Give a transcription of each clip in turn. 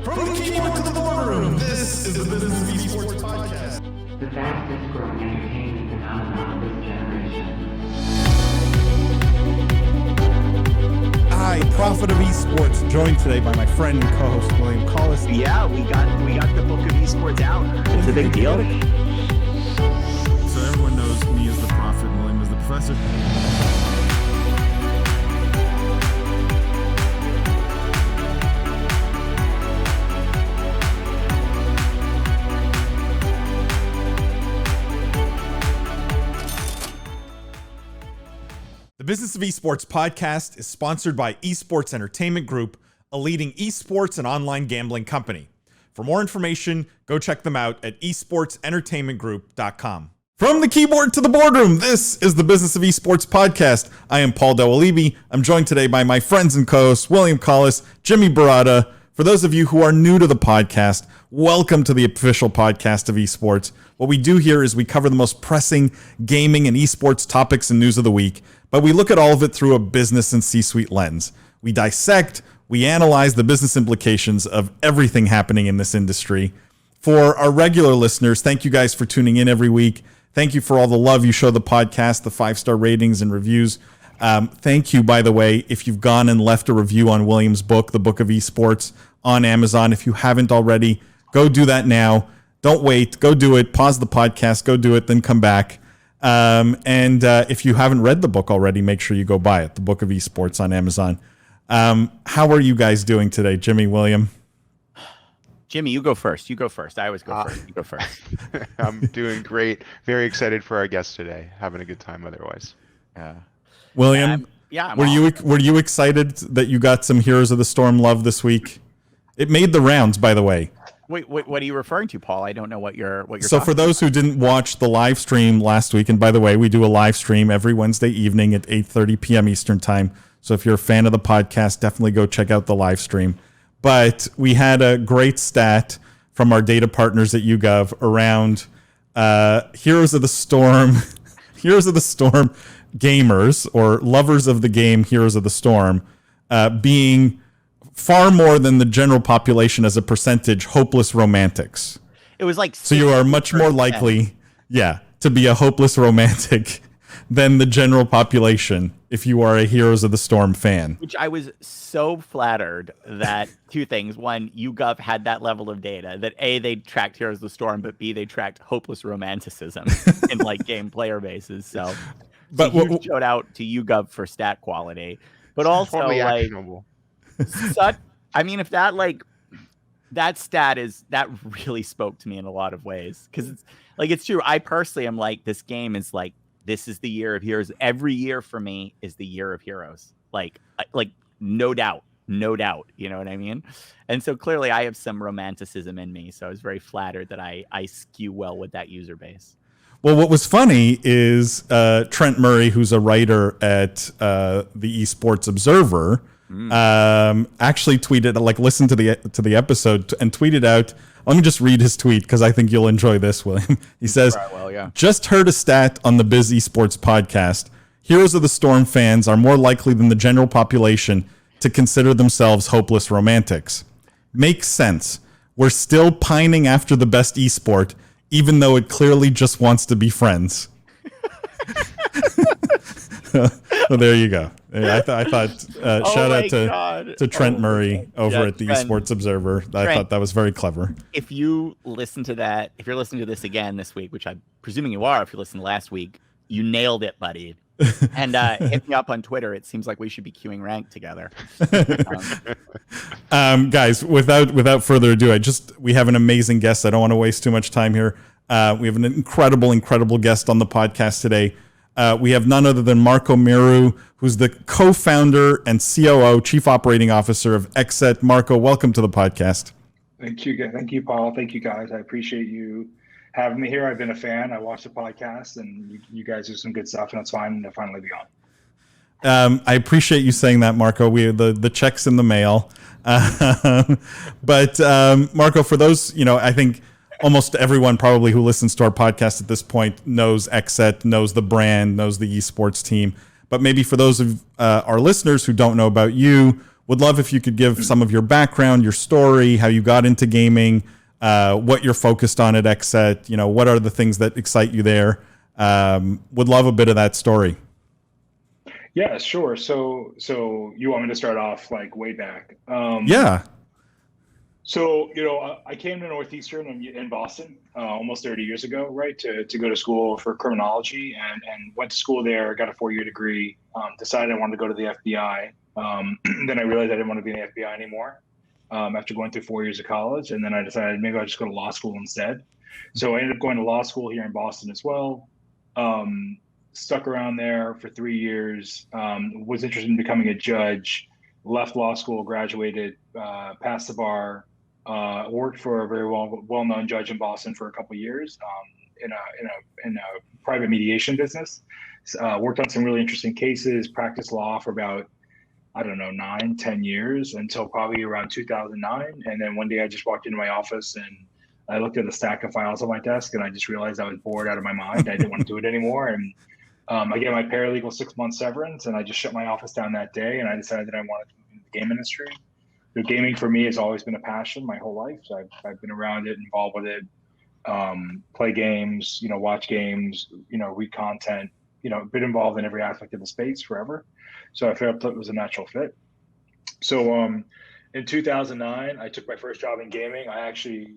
From the keyboard to the boardroom, this is the Business of Esports podcast. The fastest growing entertainment phenomenon of this generation. I, Prophet of Esports, joined today by my friend and co-host William Collis. Yeah, we got the book of Esports out. It's a big deal. So everyone knows me as the Prophet and William as the Professor. The Business of Esports podcast is sponsored by Esports Entertainment Group, a leading esports and online gambling company. For more information, go check them out at esportsentertainmentgroup.com. From the keyboard to the boardroom, this is the Business of Esports podcast. I am Paul Dewalibi. I'm joined today by my friends and co-hosts, William Collis, Jimmy Barada. For those of you who are new to the podcast, welcome to the official podcast of esports. What we do here is we cover the most pressing gaming and esports topics and news of the week, but we look at all of it through a business and C-suite lens. We dissect, we analyze the business implications of everything happening in this industry. For our regular listeners, thank you guys for tuning in every week. Thank you for all the love you show the podcast, the 5-star ratings and reviews. Thank you, by the way, if you've gone and left a review on William's book, The Book of Esports, on Amazon. If you haven't already, go do that now. Don't wait. Go do it. Pause the podcast. Go do it. Then come back. And if you haven't read the book already, make sure you go buy it. The Book of Esports on Amazon. How are you guys doing today, Jimmy, William? Jimmy, you go first. I always go first. You go first. I'm doing great. Very excited for our guest today. Having a good time otherwise. William, were you excited that you got some Heroes of the Storm love this week? It made the rounds, by the way. Wait, what are you referring to, Paul? I don't know what you're So for those who didn't watch the live stream last week, and by the way, we do a live stream every Wednesday evening at 8:30 p.m. Eastern time. So if you're a fan of the podcast, definitely go check out the live stream. But we had a great stat from our data partners at YouGov around Heroes of the Storm gamers, or lovers of the game Heroes of the Storm, being far more than the general population as a percentage hopeless romantics. It was like so you are much more likely, to be a hopeless romantic than the general population if you are a Heroes of the Storm fan. Which I was so flattered that two things. One, YouGov had that level of data that A, they tracked Heroes of the Storm, but B, they tracked hopeless romanticism in like game player bases. So but huge shout out to YouGov for stat quality. But also totally like actionable. if that stat really spoke to me in a lot of ways, because it's true. I personally am like, this game is like, this is the year of Heroes. Every year for me is the year of Heroes. Like no doubt. You know what I mean? And so clearly I have some romanticism in me. So I was very flattered that I skew well with that user base. Well, what was funny is Trent Murray, who's a writer at the Esports Observer, actually tweeted, listened to the episode and tweeted out. Let me just read his tweet because I think you'll enjoy this, William. He says, just heard a stat on the Biz Esports podcast. Heroes of the Storm fans are more likely than the general population to consider themselves hopeless romantics. Makes sense. We're still pining after the best esport, even though it clearly just wants to be friends. Well, there you go. I thought shout out to Trent Murray over at the Esports Observer. I thought that was very clever. If you listen to that, if you're listening to this again this week, which I'm presuming you are, if you listened last week, you nailed it, buddy. And hit me up on Twitter. It seems like we should be queuing rank together. Guys, without further ado, we have an amazing guest. I don't want to waste too much time here. We have an incredible guest on the podcast today. We have none other than Marco Mereu, who's the co-founder and COO, Chief Operating Officer of XSET. Marco, welcome to the podcast. Thank you, Paul. Thank you, guys. I appreciate you having me here. I've been a fan. I watched the podcast, and you guys do some good stuff, and it's fine to finally be on. I appreciate you saying that, Marco. The check's in the mail. But Marco, for those, I think almost everyone probably who listens to our podcast at this point knows XSET, knows the brand, knows the esports team. But maybe for those of our listeners who don't know about you, would love if you could give some of your background, your story, how you got into gaming, what you're focused on at XSET, you know, what are the things that excite you there? Would love a bit of that story. Yeah, sure. So you want me to start off like way back? Yeah. So, I came to Northeastern in Boston almost 30 years ago, right, to go to school for criminology, and went to school there, got a 4-year degree, decided I wanted to go to the FBI. Then I realized I didn't want to be in the FBI anymore after going through 4 years of college. And then I decided maybe I'll just go to law school instead. So I ended up going to law school here in Boston as well. Stuck around there for 3 years, was interested in becoming a judge, left law school, graduated, passed the bar, worked for a very well-known judge in Boston for a couple of years in a private mediation business. Worked on some really interesting cases, practiced law for about, I don't know, 9-10 years until probably around 2009. And then one day I just walked into my office and I looked at a stack of files on my desk and I just realized I was bored out of my mind. I didn't want to do it anymore. And I get my paralegal 6-month severance and I just shut my office down that day. And I decided that I wanted to move into the game industry. Gaming for me has always been a passion my whole life. So I've been around it, involved with it, play games, watch games, read content, been involved in every aspect of the space forever. So I felt it was a natural fit. So in 2009, I took my first job in gaming. I actually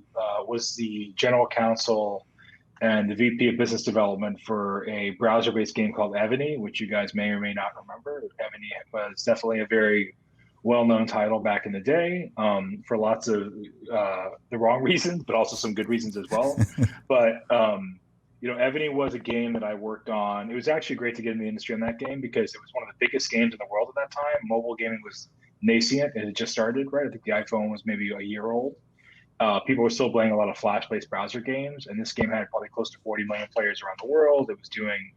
was the general counsel and the VP of business development for a browser-based game called Ebony, which you guys may or may not remember. Ebony was definitely a very well-known title back in the day for lots of the wrong reasons, but also some good reasons as well. But Ebony was a game that I worked on. It was actually great to get in the industry on that game because it was one of the biggest games in the world at that time. Mobile gaming was nascent. It had just started, right? I think the iPhone was maybe a year old. People were still playing a lot of Flash-based browser games, and this game had probably close to 40 million players around the world. It was doing,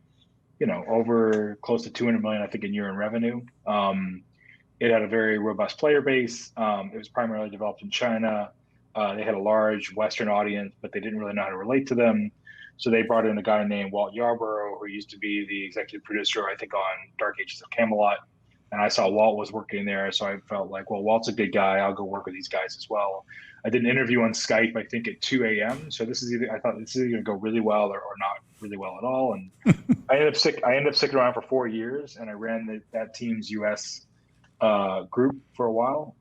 over close to 200 million, I think, in year in revenue. It had a very robust player base. It was primarily developed in China. They had a large Western audience, but they didn't really know how to relate to them. So they brought in a guy named Walt Yarborough, who used to be the executive producer, I think, on Dark Ages of Camelot. And I saw Walt was working there, so I felt like, well, Walt's a good guy. I'll go work with these guys as well. I did an interview on Skype, I think, at 2 a.m. So I thought this is either going to go really well or not really well at all. And I ended up sticking around for 4 years, and I ran that team's U.S. Group for a while,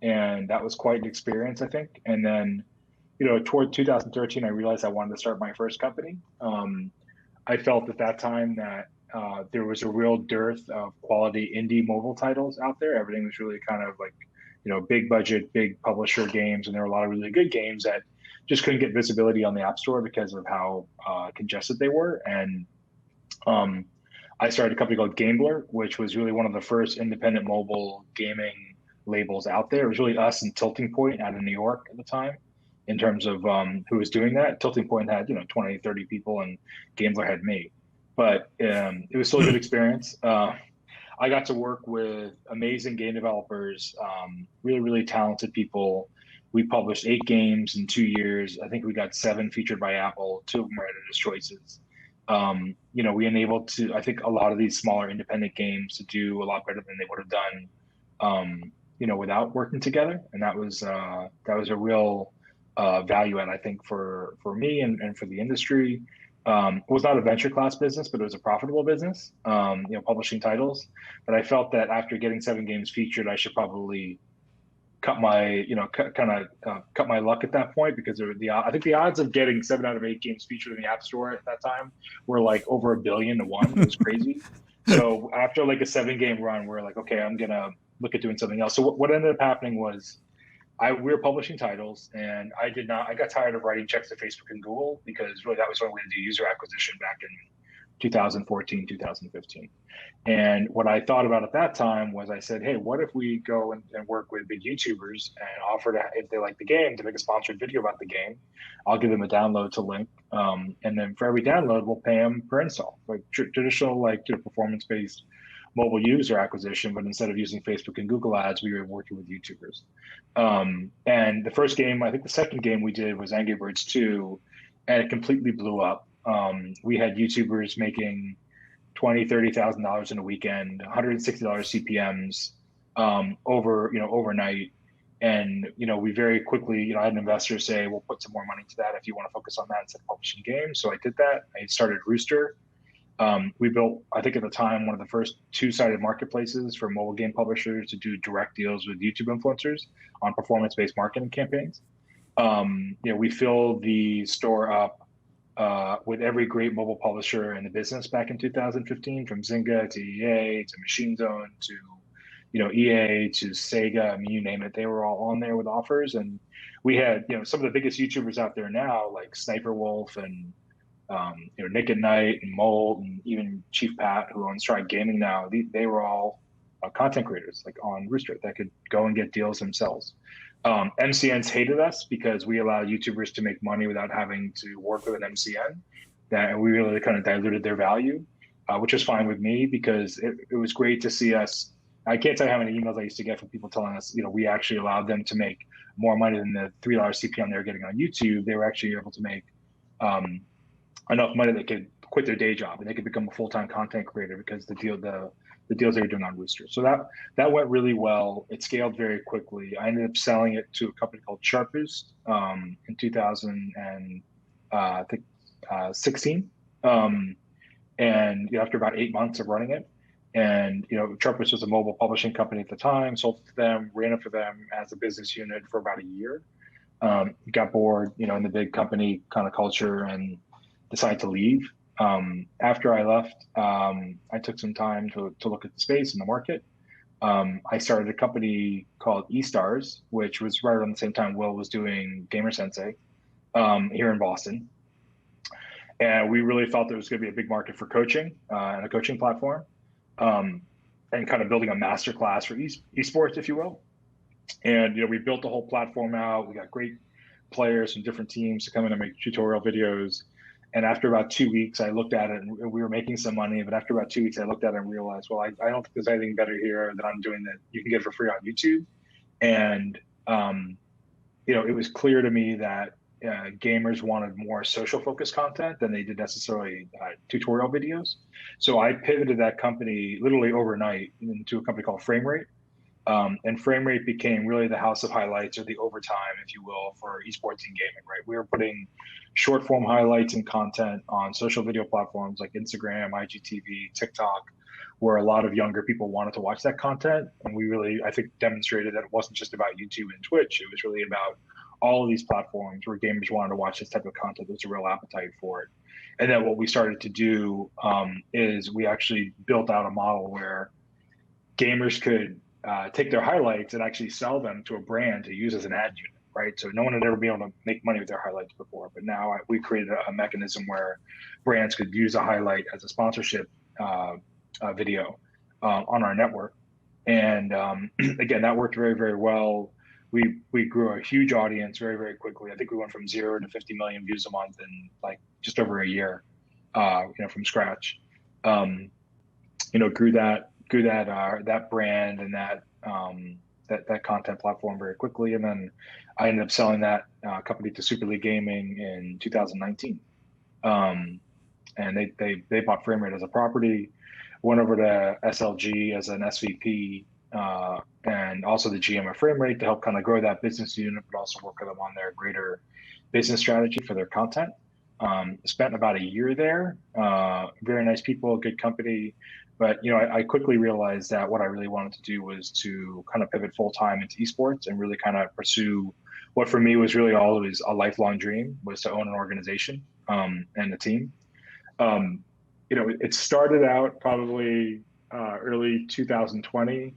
and that was quite an experience, I think. And then, toward 2013, I realized I wanted to start my first company. I felt at that time that there was a real dearth of quality indie mobile titles out there. Everything was really kind of like, big budget, big publisher games, and there were a lot of really good games that just couldn't get visibility on the App Store because of how congested they were. And I started a company called Gambler, which was really one of the first independent mobile gaming labels out there. It was really us and Tilting Point out of New York at the time in terms of who was doing that. Tilting Point had, 20, 30 people, and Gambler had me. But it was still a good experience. I got to work with amazing game developers, really, really talented people. We published 8 games in 2 years. I think we got 7 featured by Apple. 2 of them were editor's choices. We enabled I think a lot of these smaller independent games to do a lot better than they would have done, without working together. And that was a real value add, I think, for me and for the industry. It was not a venture class business, but it was a profitable business, publishing titles. But I felt that after getting 7 games featured, I should probably cut my luck at that point, because I think the odds of getting 7 out of 8 games featured in the App Store at that time were like over 1 billion to 1. It was crazy. So after like a 7-game run, we're like, okay, I'm gonna look at doing something else. So what ended up happening was we were publishing titles, and I got tired of writing checks to Facebook and Google, because really that was one way to do user acquisition back in 2014, 2015. And what I thought about at that time was, I said, hey, what if we go and work with big YouTubers and offer to, if they like the game, to make a sponsored video about the game. I'll give them a download to link. And then for every download, we'll pay them per install, like traditional, performance-based mobile user acquisition. But instead of using Facebook and Google ads, we were working with YouTubers. And the first game, I think the second game we did was Angry Birds 2, and it completely blew up. We had YouTubers making $30,000 in a weekend, $160 CPMs overnight. And, we very quickly, I had an investor say, we'll put some more money to that if you want to focus on that instead of publishing games. So I did that. I started Rooster. We built, I think at the time, one of the first two-sided marketplaces for mobile game publishers to do direct deals with YouTube influencers on performance-based marketing campaigns. We filled the store up with every great mobile publisher in the business back in 2015, from Zynga to EA to Machine Zone to EA to Sega. I mean, you name it, they were all on there with offers. And we had some of the biggest YouTubers out there now, like Sniper Wolf and Nick at Night and Mold and even Chief Pat, who owns Strike Gaming now. They were all content creators like on Rooster that could go and get deals themselves. MCNs hated us because we allowed YouTubers to make money without having to work with an MCN. That we really kind of diluted their value, which was fine with me because it was great to see us. I can't tell you how many emails I used to get from people telling us, we actually allowed them to make more money than the $3 CPM they were getting on YouTube. They were actually able to make enough money they could quit their day job and they could become a full-time content creator because the deals they were doing on Rooster. So that went really well. It scaled very quickly. I ended up selling it to a company called Sharpboost in 2016. And after about 8 months of running it, and Sharpboost was a mobile publishing company at the time, sold it to them, ran it for them as a business unit for about a year. Got bored, in the big company kind of culture and decided to leave. After I left, I took some time to look at the space and the market. I started a company called eStars, which was right around the same time Will was doing Gamer Sensei here in Boston. And we really felt there was going to be a big market for coaching and a coaching platform, and kind of building a masterclass for esports, if you will. And we built the whole platform out. We got great players from different teams to come in and make tutorial videos. And after about 2 weeks, I looked at it and we were making some money. But after about 2 weeks, I looked at it and realized, well, I don't think there's anything better here that I'm doing that you can get for free on YouTube. And, it was clear to me that gamers wanted more social focused content than they did necessarily tutorial videos. So I pivoted that company literally overnight into a company called Framerate. And Framerate became really the house of highlights, or the overtime, if you will, for esports and gaming, right? We were putting short form highlights and content on social video platforms like Instagram, IGTV, TikTok, where a lot of younger people wanted to watch that content. And we really, I think, demonstrated that it wasn't just about YouTube and Twitch. It was really about all of these platforms where gamers wanted to watch this type of content. There's a real appetite for it. And then what we started to do is we actually built out a model where gamers could take their highlights and actually sell them to a brand to use as an ad unit, right? So no one had ever been able to make money with their highlights before, but now we created a mechanism where brands could use a highlight as a sponsorship video on our network. And again, that worked very, very well. We grew a huge audience very, very quickly. I think we went from 0 to 50 million views a month in like just over a year, from scratch. Grew that brand and that content platform very quickly. And then I ended up selling that company to Super League Gaming in 2019. And they bought Framerate as a property, went over to SLG as an SVP, and also the GM of Framerate to help kind of grow that business unit, but also work with them on their greater business strategy for their content. Spent about a year there. Very nice people, good company. But I quickly realized that what I really wanted to do was to kind of pivot full time into esports and really kind of pursue what for me was really always a lifelong dream, was to own an organization and a team. It started out probably early 2020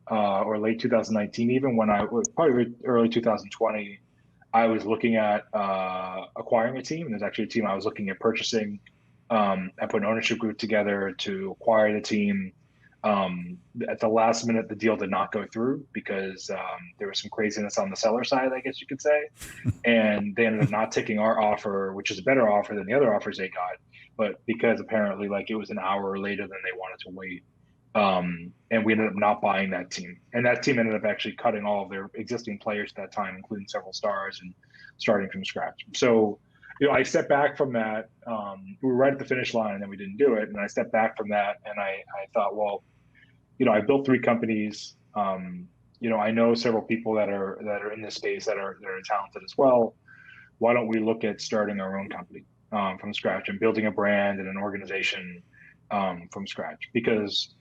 or late 2019, even when I was probably early 2020. I was looking at acquiring a team. There's actually a team I was looking at purchasing. I put an ownership group together to acquire the team. At the last minute, the deal did not go through because there was some craziness on the seller side, I guess you could say. And they ended up not taking our offer, which is a better offer than the other offers they got. But because apparently it was an hour later than they wanted to wait. And we ended up not buying that team. And that team ended up actually cutting all of their existing players at that time, including several stars, and starting from scratch. So I stepped back from that. We were right at the finish line and then we didn't do it. And I stepped back from that and I thought, well, I built 3 companies. I know several people that are in this space that are talented as well. Why don't we look at starting our own company from scratch and building a brand and an organization from scratch? Because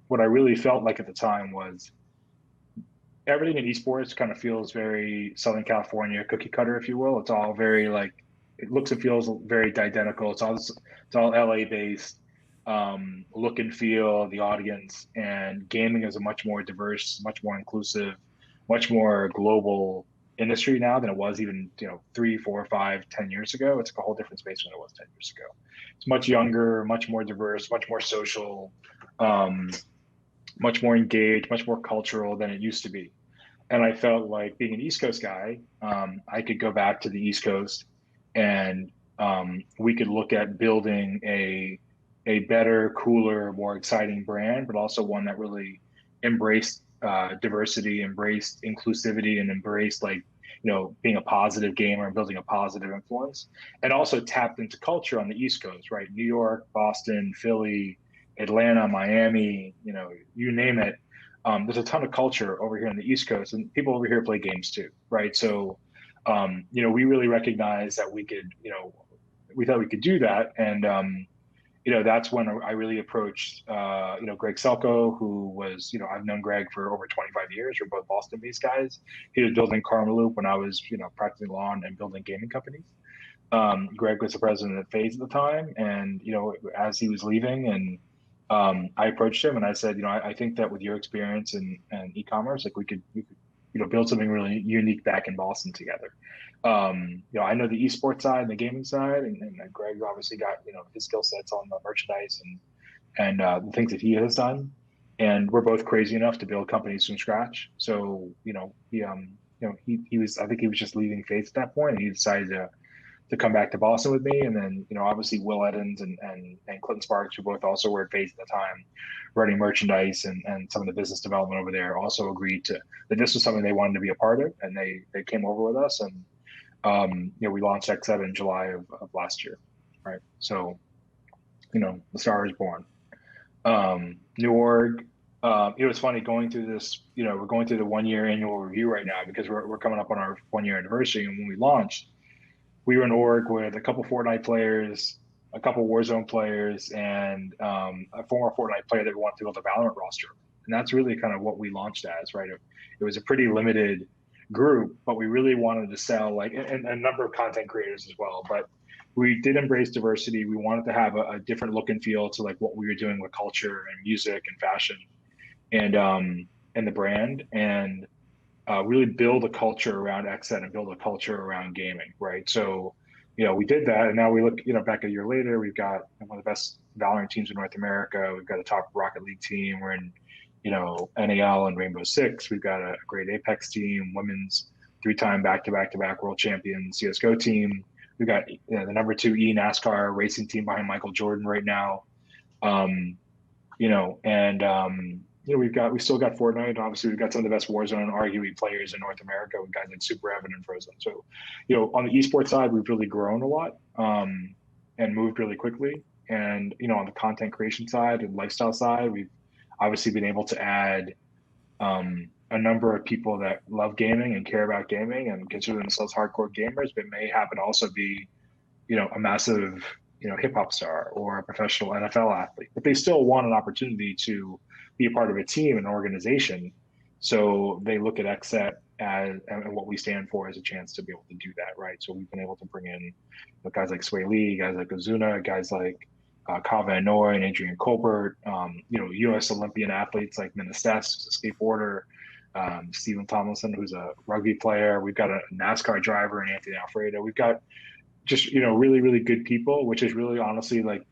what I really felt like at the time was everything in esports kind of feels very Southern California cookie cutter, if you will. It's all very like it looks and feels very identical. It's all LA based look and feel, the audience, and gaming is a much more diverse, much more inclusive, much more global industry now than it was even 3, 4, 5, 10 years ago. It's like a whole different space than it was 10 years ago. It's much younger, much more diverse, much more social, much more engaged, much more cultural than it used to be. And I felt like being an East Coast guy, I could go back to the East Coast and we could look at building a better, cooler, more exciting brand, but also one that really embraced diversity, embraced inclusivity, and embraced being a positive gamer and building a positive influence, and also tapped into culture on the East Coast, right? New York, Boston, Philly, Atlanta, Miami, you name it. There's a ton of culture over here on the East Coast, and people over here play games too, right? So, we really recognized that we could, we thought we could do that, and that's when I really approached, Greg Selko, who was, I've known Greg for over 25 years. We're both Boston-based guys. He was building Karma Loop when I was, practicing law and building gaming companies. Greg was the president of FaZe at the time, and as he was leaving, and I approached him and I said, I think that with your experience in e-commerce, like we could build something really unique back in Boston together. I know the esports side and the gaming side, and Greg obviously got his skill sets on the merchandise and the things that he has done. And we're both crazy enough to build companies from scratch. So he was, I think he was just leaving FaZe at that point, and he decided to come back to Boston with me. And then, obviously Will Eddins and Clinton Sparks, who both also were at FaZe at the time, running merchandise and some of the business development over there, also agreed that this was something they wanted to be a part of. And they came over with us, and, we launched XSET in July of last year. Right. So, the star was born. New org. It was funny going through this, we're going through the 1-year annual review right now because we're coming up on our 1-year anniversary. And when we launched, we were an org with a couple Fortnite players, a couple Warzone players, and a former Fortnite player that wanted to build a Valorant roster. And that's really kind of what we launched as, right? It was a pretty limited group, but we really wanted to sell and a number of content creators as well. But we did embrace diversity. We wanted to have a different look and feel to what we were doing with culture and music and fashion and the brand, and really build a culture around XSET and build a culture around gaming, right? So, we did that, and now we look, back a year later, we've got one of the best Valorant teams in North America. We've got a top Rocket League team. We're in, NAL and Rainbow Six. We've got a great Apex team, women's 3-time back-to-back world champion CS:GO team. We've got the number 2 NASCAR racing team behind Michael Jordan right now. We still got Fortnite. Obviously, we've got some of the best Warzone arguably players in North America with guys like Super Evan and Frozen. So, on the esports side, we've really grown a lot and moved really quickly. And, on the content creation side and lifestyle side, we've obviously been able to add a number of people that love gaming and care about gaming and consider themselves hardcore gamers, but may happen to also be, a massive, hip hop star or a professional NFL athlete. But they still want an opportunity to be a part of a team and an organization. So they look at XSET and what we stand for as a chance to be able to do that, right? So we've been able to bring in guys like Sway Lee, guys like Ozuna, guys like Kyle Van Noy and Adrian Colbert, U.S. Olympian athletes like Menestes, who's a skateboarder, Stephen Tomlinson, who's a rugby player. We've got a NASCAR driver and Anthony Alfredo. We've got just, really, really good people, which is really honestly the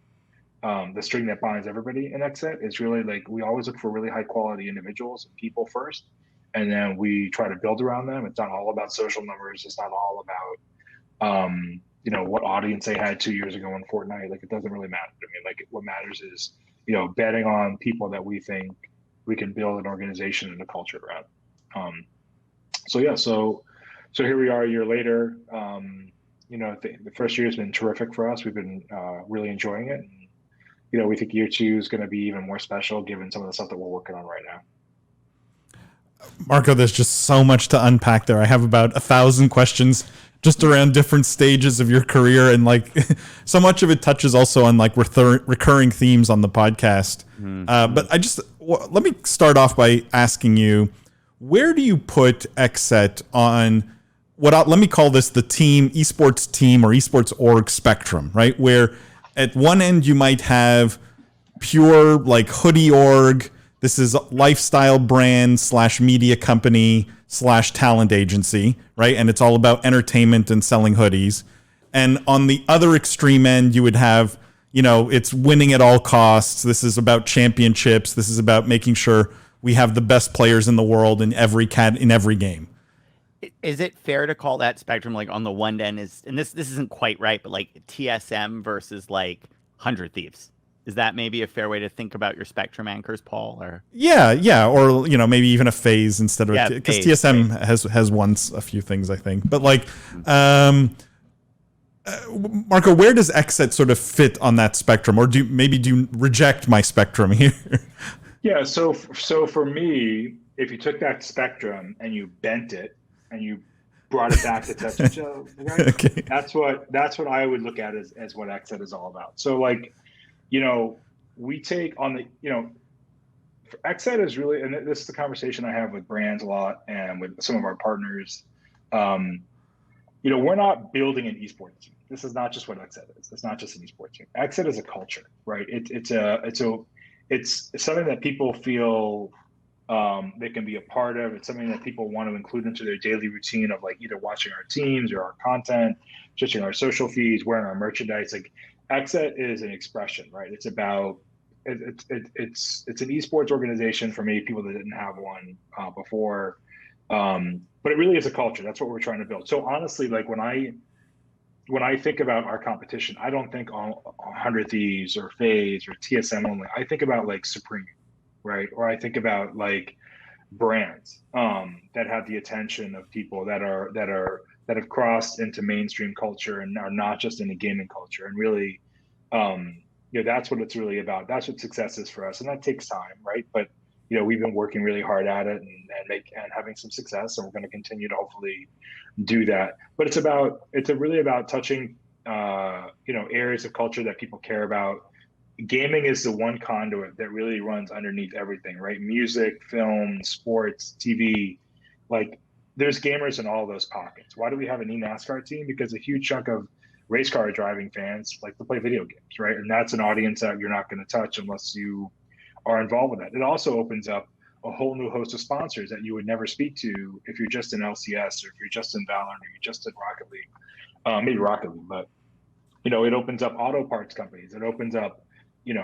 string that binds everybody in XSET. Is really we always look for really high quality individuals and people first, and then we try to build around them. It's not all about social numbers. It's not all about what audience they had 2 years ago in Fortnite. It doesn't really matter. I mean, what matters is betting on people that we think we can build an organization and a culture around. So here we are a year later. the first year has been terrific for us. We've been really enjoying it. And, we think year 2 is going to be even more special given some of the stuff that we're working on right now. Marco, there's just so much to unpack there. I have about 1,000 questions just around different stages of your career, and like so much of it touches also on like recurring themes on the podcast. But let me start off by asking you, where do you put XSET on let me call this the esports team or esports org spectrum, right? Where at one end you might have pure like hoodie org. This is lifestyle brand / media company / talent agency, right? And it's all about entertainment and selling hoodies. And on the other extreme end, you would have, it's winning at all costs. This is about championships. This is about making sure we have the best players in the world in every game. Is it fair to call that spectrum like on the one end and this isn't quite right, but like TSM versus like 100 Thieves? Is that maybe a fair way to think about your spectrum anchors, Paul? Or or maybe even a phase instead of because TSM right. has won a few things, I think. But like, Marco, where does XSET sort of fit on that spectrum, or do you reject my spectrum here? Yeah, so for me, if you took that spectrum and you bent it and you brought it back to touch each other, right? Okay. That's what I would look at as what XSET is all about. So like, we take on the, for XSET is really, and this is the conversation I have with brands a lot and with some of our partners. We're not building an esports team. This is not just what XSET is. It's not just an esports team. XSET is a culture, right? It's something that people feel they can be a part of. It's something that people want to include into their daily routine of like either watching our teams or our content, checking our social feeds, wearing our merchandise. Like XSET is an expression, right? It's about it's an esports organization for many people that didn't have one before, but it really is a culture. That's what we're trying to build. So honestly, like when I think about our competition, I don't think on 100 Thieves or FaZe or TSM only. I think about like Supreme, right? Or I think about like brands that have the attention of people that have crossed into mainstream culture and are not just in the gaming culture. And really, that's what it's really about. That's what success is for us, and that takes time, right? But we've been working really hard at it and having some success, and we're going to continue to hopefully do that. But it's really about touching areas of culture that people care about. Gaming is the one conduit that really runs underneath everything, right? Music, film, sports, TV, like there's gamers in all those pockets. Why do we have an eNASCAR team? Because a huge chunk of race car driving fans like to play video games, right? And that's an audience that you're not going to touch unless you are involved with that. It also opens up a whole new host of sponsors that you would never speak to if you're just in LCS or if you're just in Valorant or you're just in Rocket League, maybe Rocket League, but it opens up auto parts companies. It opens up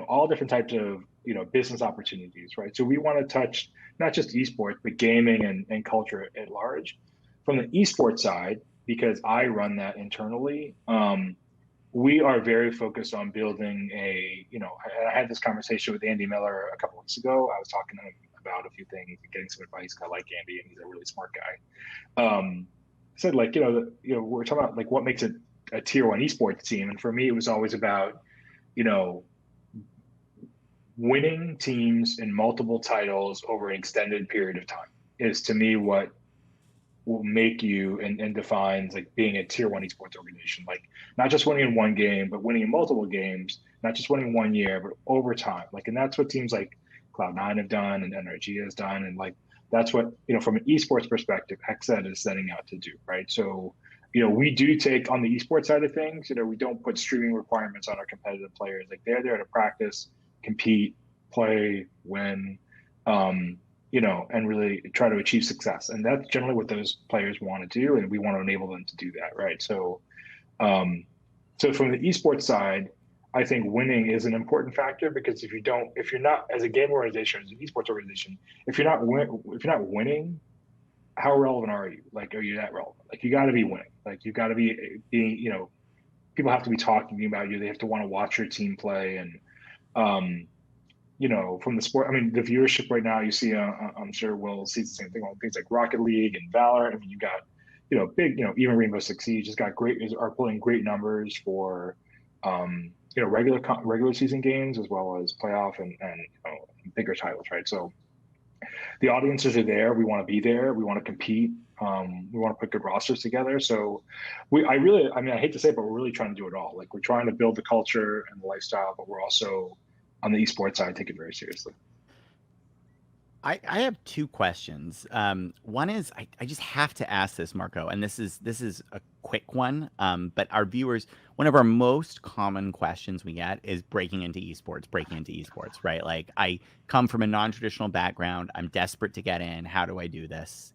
all different types of business opportunities, right? So we want to touch not just esports but gaming and culture at large. From the esports side, because I run that internally, we are very focused on building I had this conversation with Andy Miller a couple weeks ago. I was talking to him about a few things and getting some advice. I like Andy, and he's a really smart guy. Said like, we're talking about like what makes it a tier 1 esports team. And for me, it was always about, winning teams in multiple titles over an extended period of time is to me what will make you and defines like being a tier 1 esports organization. Like not just winning in one game, but winning in multiple games, not just winning 1 year, but over time. Like, and that's what teams like Cloud9 have done and NRG has done. And like, that's what, from an esports perspective, XSET is setting out to do, right? So, we do take on the esports side of things, we don't put streaming requirements on our competitive players. Like they're there to practice, compete, play, win, and really try to achieve success. And that's generally what those players want to do. And we want to enable them to do that, right? So, so from the esports side, I think winning is an important factor because if you're not as a game organization, as an esports organization, if you're not winning, how relevant are you? Like, are you that relevant? Like, you got to be winning. Like, you got to be being, people have to be talking about you. They have to want to watch your team play. And, from the sport, I mean, the viewership right now, you see, I'm sure Will sees the same thing on things like Rocket League and Valorant. I mean, you got, big, even Rainbow Six Siege has got are pulling great numbers for, regular season games as well as playoff and bigger titles, right? So the audiences are there. We want to be there. We want to compete. We want to put good rosters together. So I hate to say it, but we're really trying to do it all. Like, we're trying to build the culture and the lifestyle, but we're also on the esports side, take it very seriously. I have two questions. One is I just have to ask this, Marco, and this is a quick one. But our viewers, one of our most common questions we get is breaking into esports, right? Like, I come from a non-traditional background. I'm desperate to get in. How do I do this?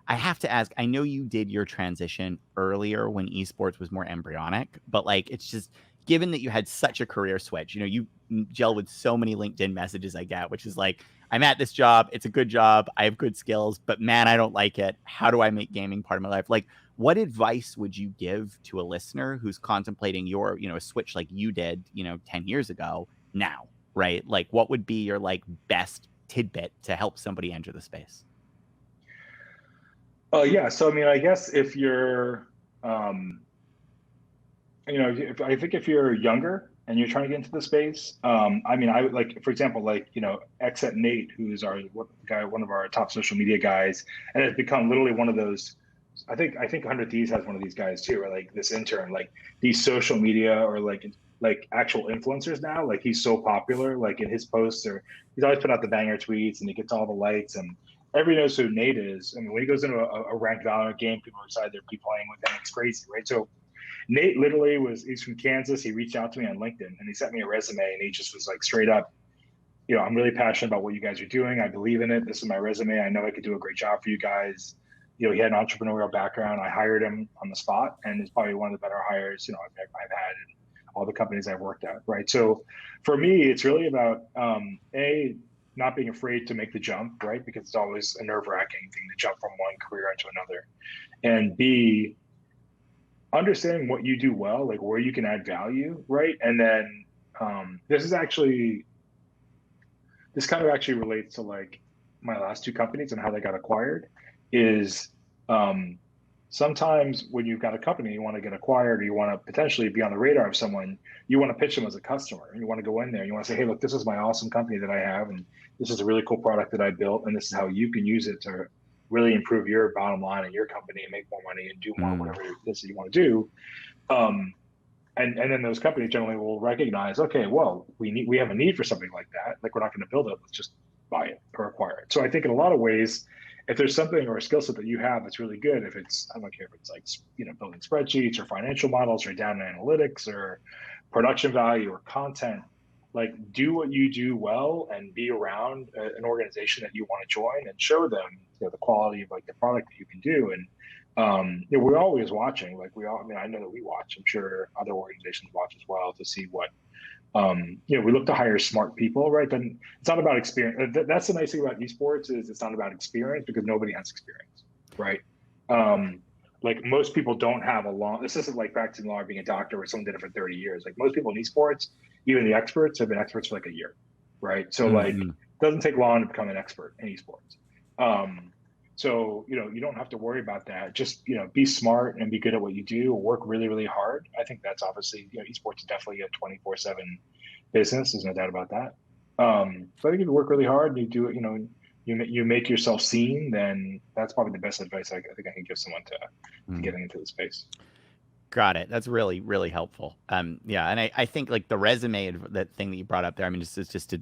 I have to ask, I know you did your transition earlier when esports was more embryonic, but like, it's just, given that you had such a career switch, you gel with so many LinkedIn messages I get, which is like, I'm at this job. It's a good job. I have good skills, but man, I don't like it. How do I make gaming part of my life? Like, what advice would you give to a listener who's contemplating your, a switch like you did, 10 years ago now, right? Like, what would be your like best tidbit to help somebody enter the space? Yeah. So, I guess if you're, if you're younger and you're trying to get into the space, I would, like, for example, XSET Nate, who's one of our top social media guys, and has become literally one of those. I think 100 Thieves has one of these guys too, or like this intern, like these social media or like actual influencers now. Like, he's so popular, like in his posts, or he's always put out the banger tweets and he gets all the likes, and everybody knows who Nate is. When he goes into a ranked Valorant game, people are excited to be playing with him. It's crazy, right? So Nate literally he's from Kansas. He reached out to me on LinkedIn and he sent me a resume, and he just was like, straight up, I'm really passionate about what you guys are doing. I believe in it. This is my resume. I know I could do a great job for you guys. He had an entrepreneurial background. I hired him on the spot, and it's probably one of the better hires, I've had in all the companies I've worked at. Right. So for me, it's really about, not being afraid to make the jump, right? Because it's always a nerve-wracking thing to jump from one career into another. And B, understanding what you do well, like where you can add value, right? And then this kind of actually relates to like my last two companies and how they got acquired. Is sometimes when you've got a company you want to get acquired, or you want to potentially be on the radar of someone, you want to pitch them as a customer, and you want to go in there, you want to say, hey, look, this is my awesome company that I have, and this is a really cool product that I built, and this is how you can use it to really improve your bottom line in your company and make more money and do more whatever it is that you want to do. And then those companies generally will recognize, okay, well, we have a need for something like that. Like, we're not going to build it, let's just buy it or acquire it. So I think in a lot of ways, if there's something or a skill set that you have that's really good, if it's, I don't care if it's like, building spreadsheets or financial models or data analytics or production value or content, like, do what you do well and be around an organization that you want to join and show them the quality of like the product that you can do. And we're always watching, like I know that we watch, I'm sure other organizations watch as well, to see what, we look to hire smart people, right? Then it's not about experience. That's the nice thing about esports, is it's not about experience, because nobody has experience, right? Like, most people don't have this isn't like practicing law or being a doctor where someone did it for 30 years. Like, most people in esports, even the experts, have been experts for like a year, right? So like, it doesn't take long to become an expert in esports. So, you don't have to worry about that. Just, be smart and be good at what you do, work really, really hard. I think that's obviously, esports is definitely a 24/7 business. There's no doubt about that. So I think if you work really hard and you do it, you make yourself seen, then that's probably the best advice I think I can give someone to getting into the space. Got it. That's really, really helpful. Yeah. And I think like the resume, that thing that you brought up there, just to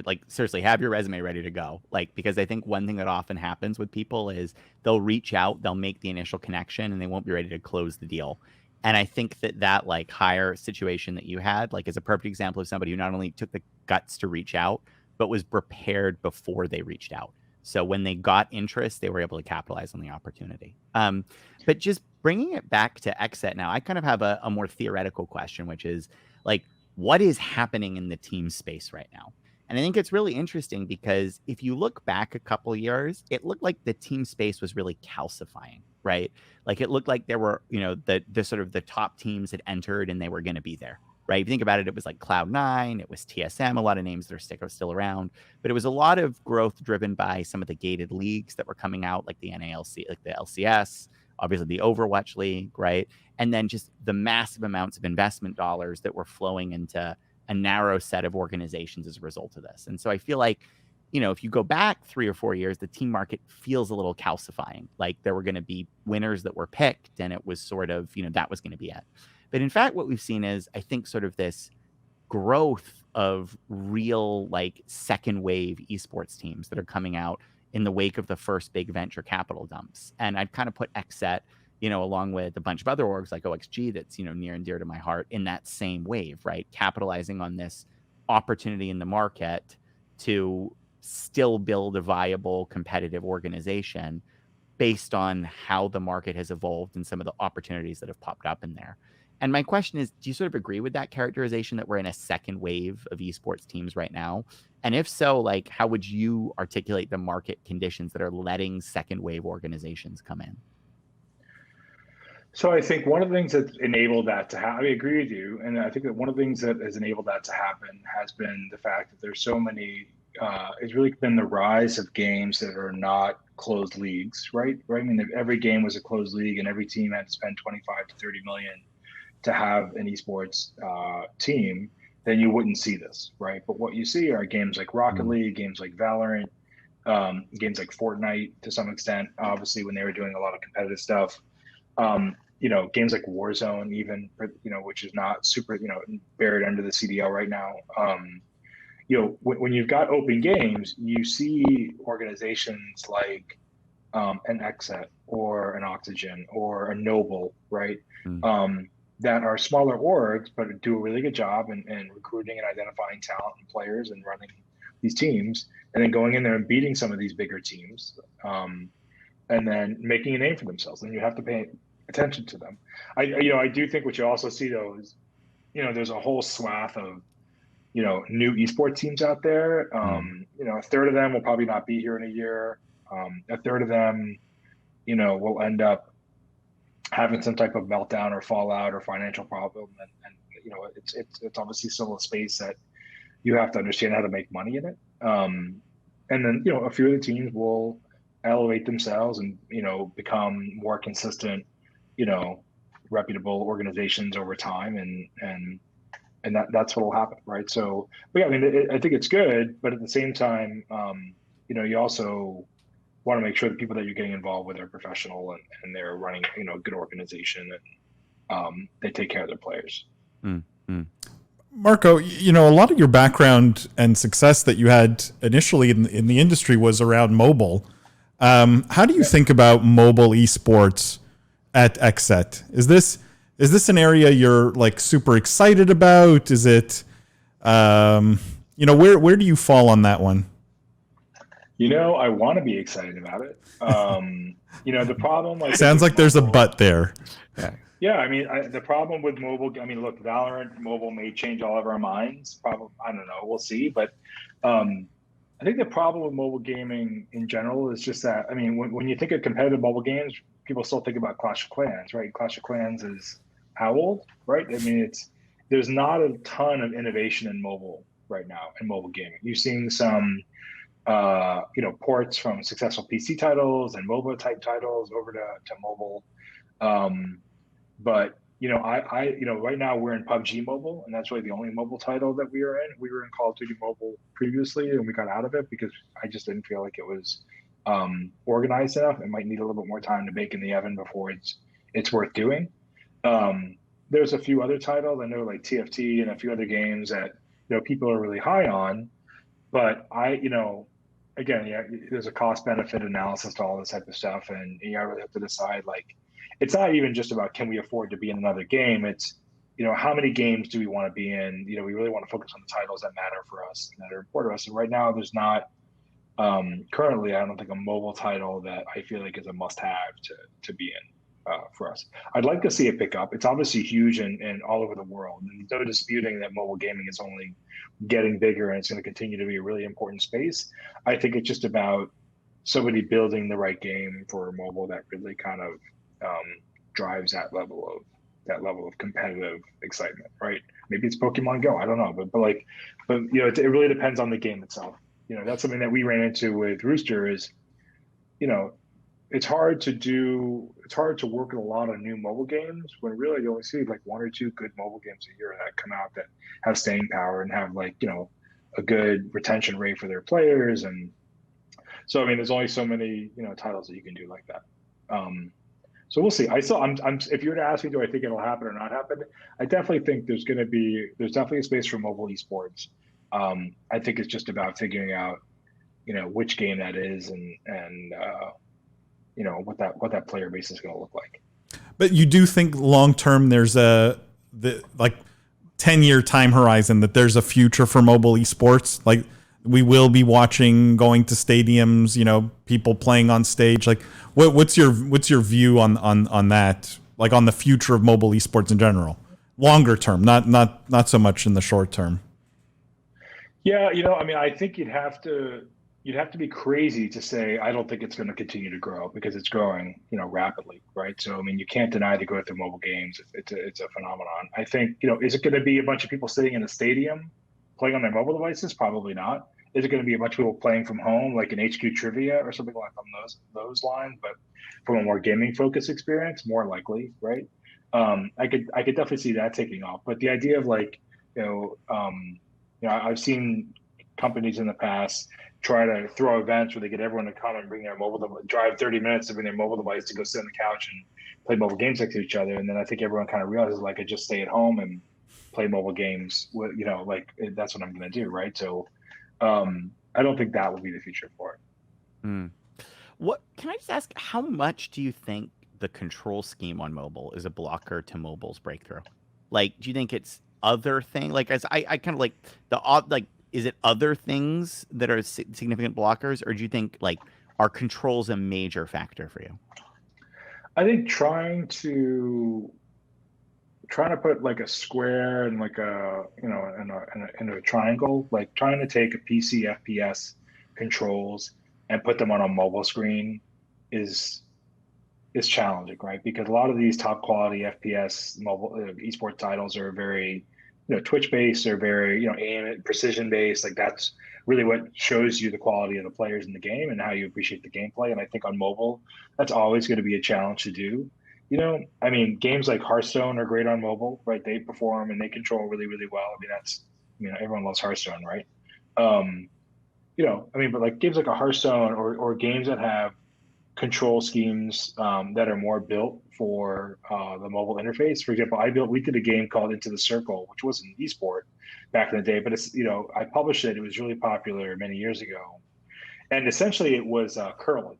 like, seriously, have your resume ready to go. Like, because I think one thing that often happens with people is they'll reach out, they'll make the initial connection, and they won't be ready to close the deal. And I think that like hire situation that you had, like, is a perfect example of somebody who not only took the guts to reach out, but was prepared before they reached out. So when they got interest, they were able to capitalize on the opportunity. But just bringing it back to XSET now, I kind of have a more theoretical question, which is like, what is happening in the team space right now? And I think it's really interesting because if you look back a couple of years, it looked like the team space was really calcifying, right? Like, it looked like there were, the sort of the top teams had entered and they were going to be there, right? If you think about it, it was like Cloud9, it was TSM, a lot of names that are still around, but it was a lot of growth driven by some of the gated leagues that were coming out, like the NALC, like the LCS, obviously the Overwatch League, right? And then just the massive amounts of investment dollars that were flowing into a narrow set of organizations as a result of this. And so I feel like, if you go back 3 or 4 years, the team market feels a little calcifying. Like there were going to be winners that were picked and it was sort of, that was going to be it. But in fact, what we've seen is, I think, sort of this growth of real like second wave esports teams that are coming out in the wake of the first big venture capital dumps. And I'd kind of put XSET, along with a bunch of other orgs like OXG that's, near and dear to my heart in that same wave, right? Capitalizing on this opportunity in the market to still build a viable competitive organization based on how the market has evolved and some of the opportunities that have popped up in there. And my question is, do you sort of agree with that characterization that we're in a second wave of esports teams right now? And if so, like, how would you articulate the market conditions that are letting second wave organizations come in? So I think one of the things that enabled that to happen, I agree with you. And I think that one of the things that has enabled that to happen has been the fact that there's so many, it's really been the rise of games that are not closed leagues, right? I mean, if every game was a closed league and every team had to spend 25 to 30 million to have an esports team, then you wouldn't see this, right? But what you see are games like Rocket League, games like Valorant, games like Fortnite to some extent, obviously when they were doing a lot of competitive stuff. Games like Warzone, even, which is not super, buried under the CDL right now. When you've got open games, you see organizations like an XSET or an Oxygen or a Noble, right? That are smaller orgs, but do a really good job in recruiting and identifying talent and players and running these teams, and then going in there and beating some of these bigger teams, and then making a name for themselves. And you have to pay attention to them. I do think what you also see though is, there's a whole swath of, new esports teams out there. A third of them will probably not be here in a year. A third of them, will end up having some type of meltdown or fallout or financial problem. And it's obviously still a space that you have to understand how to make money in it. And then, a few of the teams will elevate themselves and, become more consistent, reputable organizations over time. And that's what will happen. Right. So, but yeah, I mean, I think it's good, but at the same time, you also want to make sure the people that you're getting involved with are professional and they're running, a good organization and they take care of their players. Marco, a lot of your background and success that you had initially in the industry was around mobile. How do you think about mobile esports at XSET? Is this an area you're like super excited about? Is it, where do you fall on that one? I want to be excited about it. The problem, sounds like there's a but there. Yeah, I mean, the problem with mobile, look, Valorant mobile may change all of our minds. Probably, I don't know, we'll see. But I think the problem with mobile gaming in general is just that, when you think of competitive mobile games, people still think about Clash of Clans, right? Clash of Clans is how old, right? There's not a ton of innovation in mobile right now in mobile gaming. You're seeing some ports from successful PC titles and MOBA type titles over to mobile. But right now we're in PUBG Mobile, and that's really the only mobile title that we are in. We were in Call of Duty Mobile previously, and we got out of it because I just didn't feel like it was organized enough. It might need a little bit more time to bake in the oven before it's worth doing. There's a few other titles I know, like TFT and a few other games that people are really high on, but there's a cost benefit analysis to all this type of stuff, and you really have to decide, like, it's not even just about can we afford to be in another game. It's, how many games do we want to be in? We really want to focus on the titles that matter for us and that are important to us. And right now there's not, currently, I don't think a mobile title that I feel like is a must-have to be in for us. I'd like to see it pick up. It's obviously huge and all over the world. And no disputing that mobile gaming is only getting bigger and it's going to continue to be a really important space. I think it's just about somebody building the right game for mobile that really kind of drives that level of competitive excitement, right? Maybe it's Pokemon Go, I don't know, but it really depends on the game itself. That's something that we ran into with Rooster is, it's hard to work with a lot of new mobile games when really you only see like one or two good mobile games a year that come out that have staying power and have like, a good retention rate for their players. And so, I mean, there's only so many, titles that you can do like that. So we'll see. If you were to ask me, do I think it'll happen or not happen? I definitely think there's definitely a space for mobile esports. I think it's just about figuring out, which game that is and what that player base is going to look like. But you do think long term there's the 10-year time horizon that there's a future for mobile esports? Like we will be watching, going to stadiums, people playing on stage. Like what's your view on that? Like on the future of mobile esports in general, longer term, not so much in the short term. Yeah, I mean, I think you'd have to be crazy to say I don't think it's going to continue to grow because it's growing, rapidly, right? So I mean, you can't deny the growth of mobile games. It's a phenomenon. I think, is it going to be a bunch of people sitting in a stadium playing on their mobile devices? Probably not. Is it going to be a bunch of people playing from home, like an HQ Trivia or something like on those lines, but from a more gaming focused experience? More likely, right? I could definitely see that taking off. But the idea of like, I've seen companies in the past try to throw events where they get everyone to come and bring their drive 30 minutes to bring their mobile device to go sit on the couch and play mobile games next to each other. And then I think everyone kind of realizes like I just stay at home and play mobile games with, like that's what I'm going to do. Right. So I don't think that will be the future for it. What can I just ask? How much do you think the control scheme on mobile is a blocker to mobile's breakthrough? Like, do you think it's other thing? Like, as I kind of like is it other things that are significant blockers, or do you think like are controls a major factor for you? I think trying to put like a square and like in a triangle, like trying to take a PC FPS controls and put them on a mobile screen is challenging, right? Because a lot of these top quality FPS mobile esports titles are very, Twitch based or very, aim precision based. Like that's really what shows you the quality of the players in the game and how you appreciate the gameplay. And I think on mobile, that's always going to be a challenge to do. I mean, games like Hearthstone are great on mobile, right? They perform and they control really, really well. I mean, everyone loves Hearthstone, right? But like games like a Hearthstone or games that have control schemes that are more built for the mobile interface. For example, we did a game called Into the Circle, which was an esport back in the day, but it's, I published it. It was really popular many years ago. And essentially it was curling,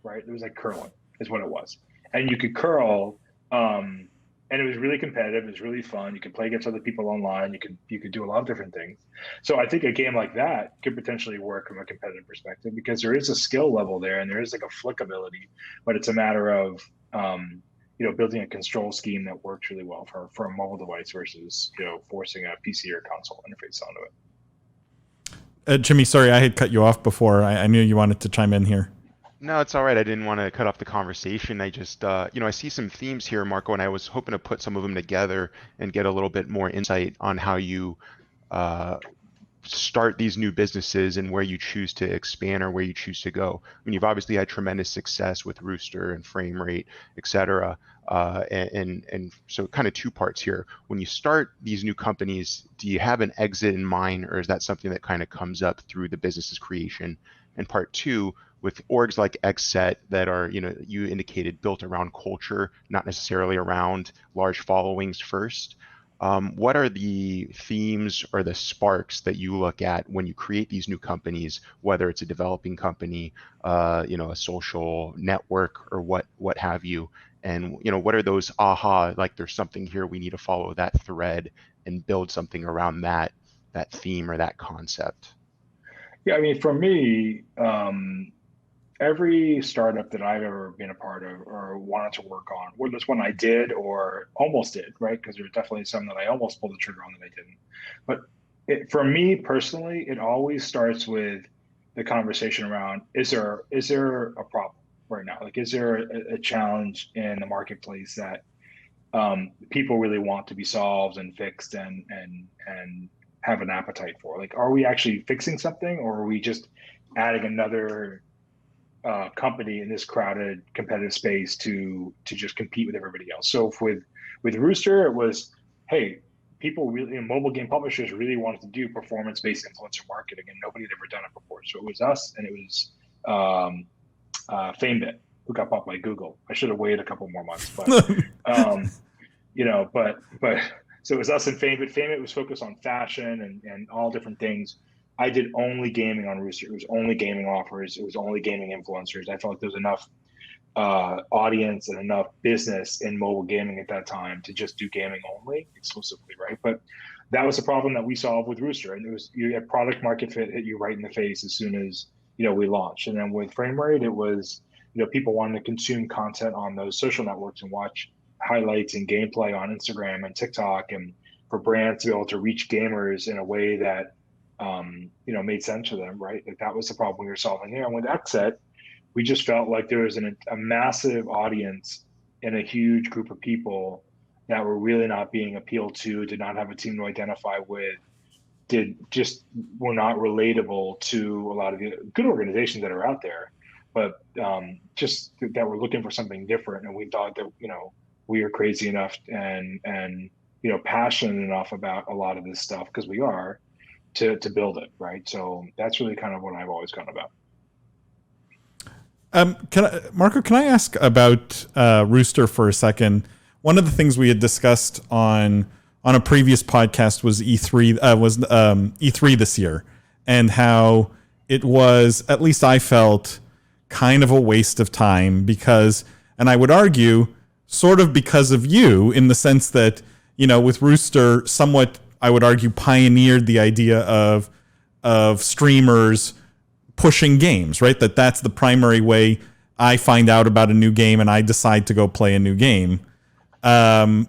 right? It was like curling is what it was. And you could curl, and it was really competitive. It was really fun. You could play against other people online. You could do a lot of different things. So I think a game like that could potentially work from a competitive perspective because there is a skill level there and there is like a flick ability, but it's a matter of building a control scheme that works really well for a mobile device versus forcing a PC or console interface onto it. Jimmy, sorry, I had cut you off before. I knew you wanted to chime in here. No, it's all right. I didn't want to cut off the conversation. I just, I see some themes here, Marco, and I was hoping to put some of them together and get a little bit more insight on how you start these new businesses and where you choose to expand or where you choose to go. I mean, you've obviously had tremendous success with Rooster and Frame Rate, et cetera. And so kind of two parts here. When you start these new companies, do you have an exit in mind, or is that something that kind of comes up through the business's creation? And part two, with orgs like XSET that are, you indicated built around culture, not necessarily around large followings first. What are the themes or the sparks that you look at when you create these new companies, whether it's a developing company, a social network or what have you? And, what are those like there's something here, we need to follow that thread and build something around that theme or that concept? Yeah, I mean, for me, every startup that I've ever been a part of or wanted to work on, whether it's one I did or almost did, right? Because there were definitely some that I almost pulled the trigger on that I didn't. But for me personally, it always starts with the conversation around, is there a problem right now? Like, is there a challenge in the marketplace that people really want to be solved and fixed and have an appetite for? Like, are we actually fixing something, or are we just adding another company in this crowded competitive space to just compete with everybody else. So with Rooster, it was, hey, people really, mobile game publishers really wanted to do performance-based influencer marketing, and nobody had ever done it before. So it was us, and it was FameBit, who got bought by Google. I should have waited a couple more months, but but so it was us and FameBit. FameBit was focused on fashion and all different things. I did only gaming on Rooster. It was only gaming offers. It was only gaming influencers. I felt like there was enough audience and enough business in mobile gaming at that time to just do gaming only exclusively, right? But that was a problem that we solved with Rooster, and it was, you had product market fit hit you right in the face as soon as we launched. And then with Framerate, it was people wanting to consume content on those social networks and watch highlights and gameplay on Instagram and TikTok, and for brands to be able to reach gamers in a way that made sense to them, right? Like that was the problem we were solving there. And with XSET, we just felt like there was a massive audience and a huge group of people that were really not being appealed to, did not have a team to identify with, were not relatable to a lot of the good organizations that are out there, but just that were looking for something different. And we thought that, we were crazy enough and passionate enough about a lot of this stuff, because we are, to build it, right? So that's really kind of what I've always gone about. Marco, can I ask about Rooster for a second? One of the things we had discussed on a previous podcast was E3 this year, and how it was, at least I felt, kind of a waste of time because, and I would argue, sort of because of you, in the sense that, with Rooster, somewhat, I would argue, pioneered the idea of streamers pushing games, right? That's the primary way I find out about a new game and I decide to go play a new game. Do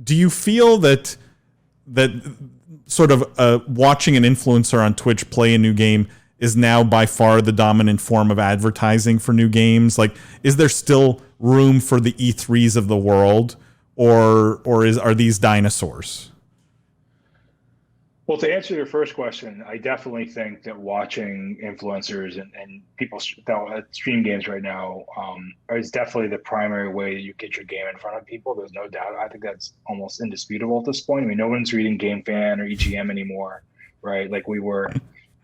you feel that sort of watching an influencer on Twitch play a new game is now by far the dominant form of advertising for new games? Like, is there still room for the E3s of the world, or are these dinosaurs? Well, to answer your first question, I definitely think that watching influencers and people that stream games right now is definitely the primary way that you get your game in front of people. There's no doubt. I think that's almost indisputable at this point. I mean, no one's reading GameFan or EGM anymore, right? Like we were.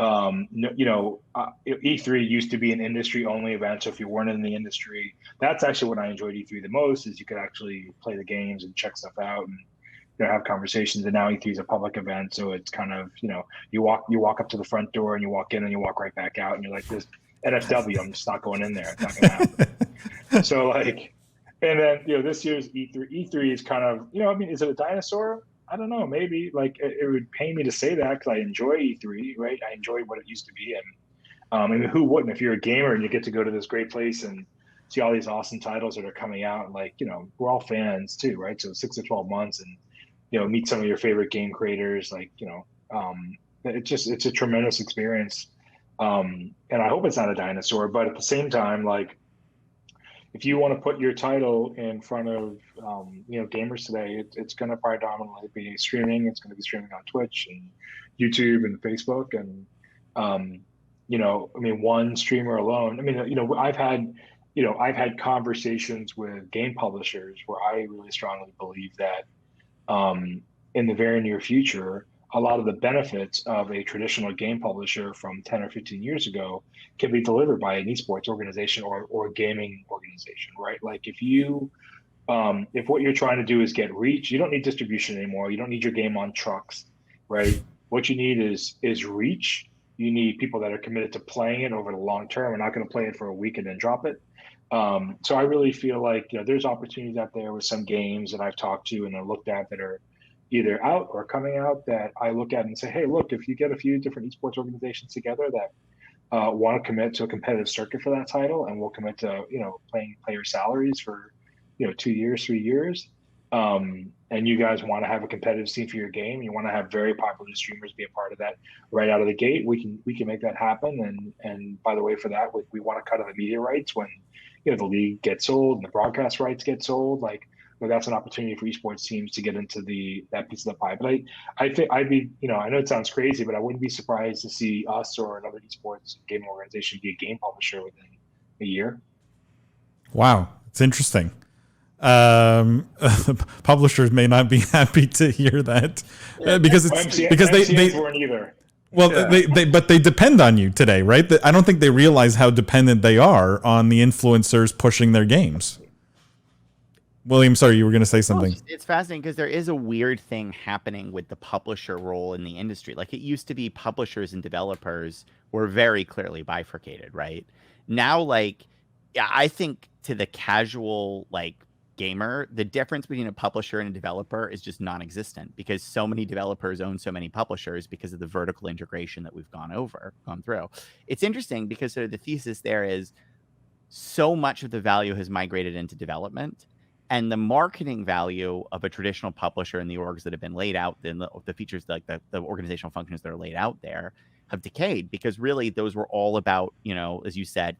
E3 used to be an industry-only event, so if you weren't in the industry, that's actually what I enjoyed E3 the most, is you could actually play the games and check stuff out and have conversations. And now E3 is a public event, so it's kind of you walk up to the front door and you walk in and you walk right back out, and you're like, this NFW, I'm just not going in there. It's not gonna happen. So like, and then this year's E3 is kind of is it a dinosaur? I don't know, maybe. Like it would pain me to say that because I enjoy E3, right? I enjoy what it used to be, and who wouldn't? If you're a gamer and you get to go to this great place and see all these awesome titles that are coming out, and like we're all fans too, right? So 6 to 12 months, and meet some of your favorite game creators, like it's a tremendous experience, and I hope it's not a dinosaur, but at the same time, like, if you want to put your title in front of gamers today, it's going to predominantly be streaming. It's going to be streaming on Twitch and YouTube and Facebook, and one streamer alone. I've had conversations with game publishers where I really strongly believe that in the very near future, a lot of the benefits of a traditional game publisher from 10 or 15 years ago can be delivered by an esports organization or a gaming organization, right? Like if what you're trying to do is get reach, you don't need distribution anymore. You don't need your game on trucks, right? What you need is reach. You need people that are committed to playing it over the long term. We're not going to play it for a week and then drop it. So I really feel like there's opportunities out there with some games that I've talked to and I've looked at that are either out or coming out, that I look at and say, hey, look, if you get a few different esports organizations together that want to commit to a competitive circuit for that title, and will commit to paying player salaries for 2 years, 3 years, and you guys want to have a competitive scene for your game, you want to have very popular streamers be a part of that right out of the gate, we can make that happen. And by the way, for that, we want to cut on the media rights when the league gets sold and the broadcast rights get sold. Like, that's an opportunity for esports teams to get into that piece of the pie. But I think I'd be, I know it sounds crazy, but I wouldn't be surprised to see us or another esports gaming organization be a game publisher within a year. Wow, it's interesting. Publishers may not be happy to hear that because MCNs weren't either. Well, but they depend on you today, right? I don't think they realize how dependent they are on the influencers pushing their games. William, sorry, you were going to say something. It's fascinating because there is a weird thing happening with the publisher role in the industry. Like it used to be publishers and developers were very clearly bifurcated, right? Now, like, yeah, I think to the casual, like, gamer, the difference between a publisher and a developer is just non-existent because so many developers own so many publishers because of the vertical integration that we've gone through. It's interesting because sort of the thesis there is so much of the value has migrated into development, and the marketing value of a traditional publisher and the orgs that have been laid out, the features, like the organizational functions that are laid out there, have decayed because really those were all about, you know, as you said,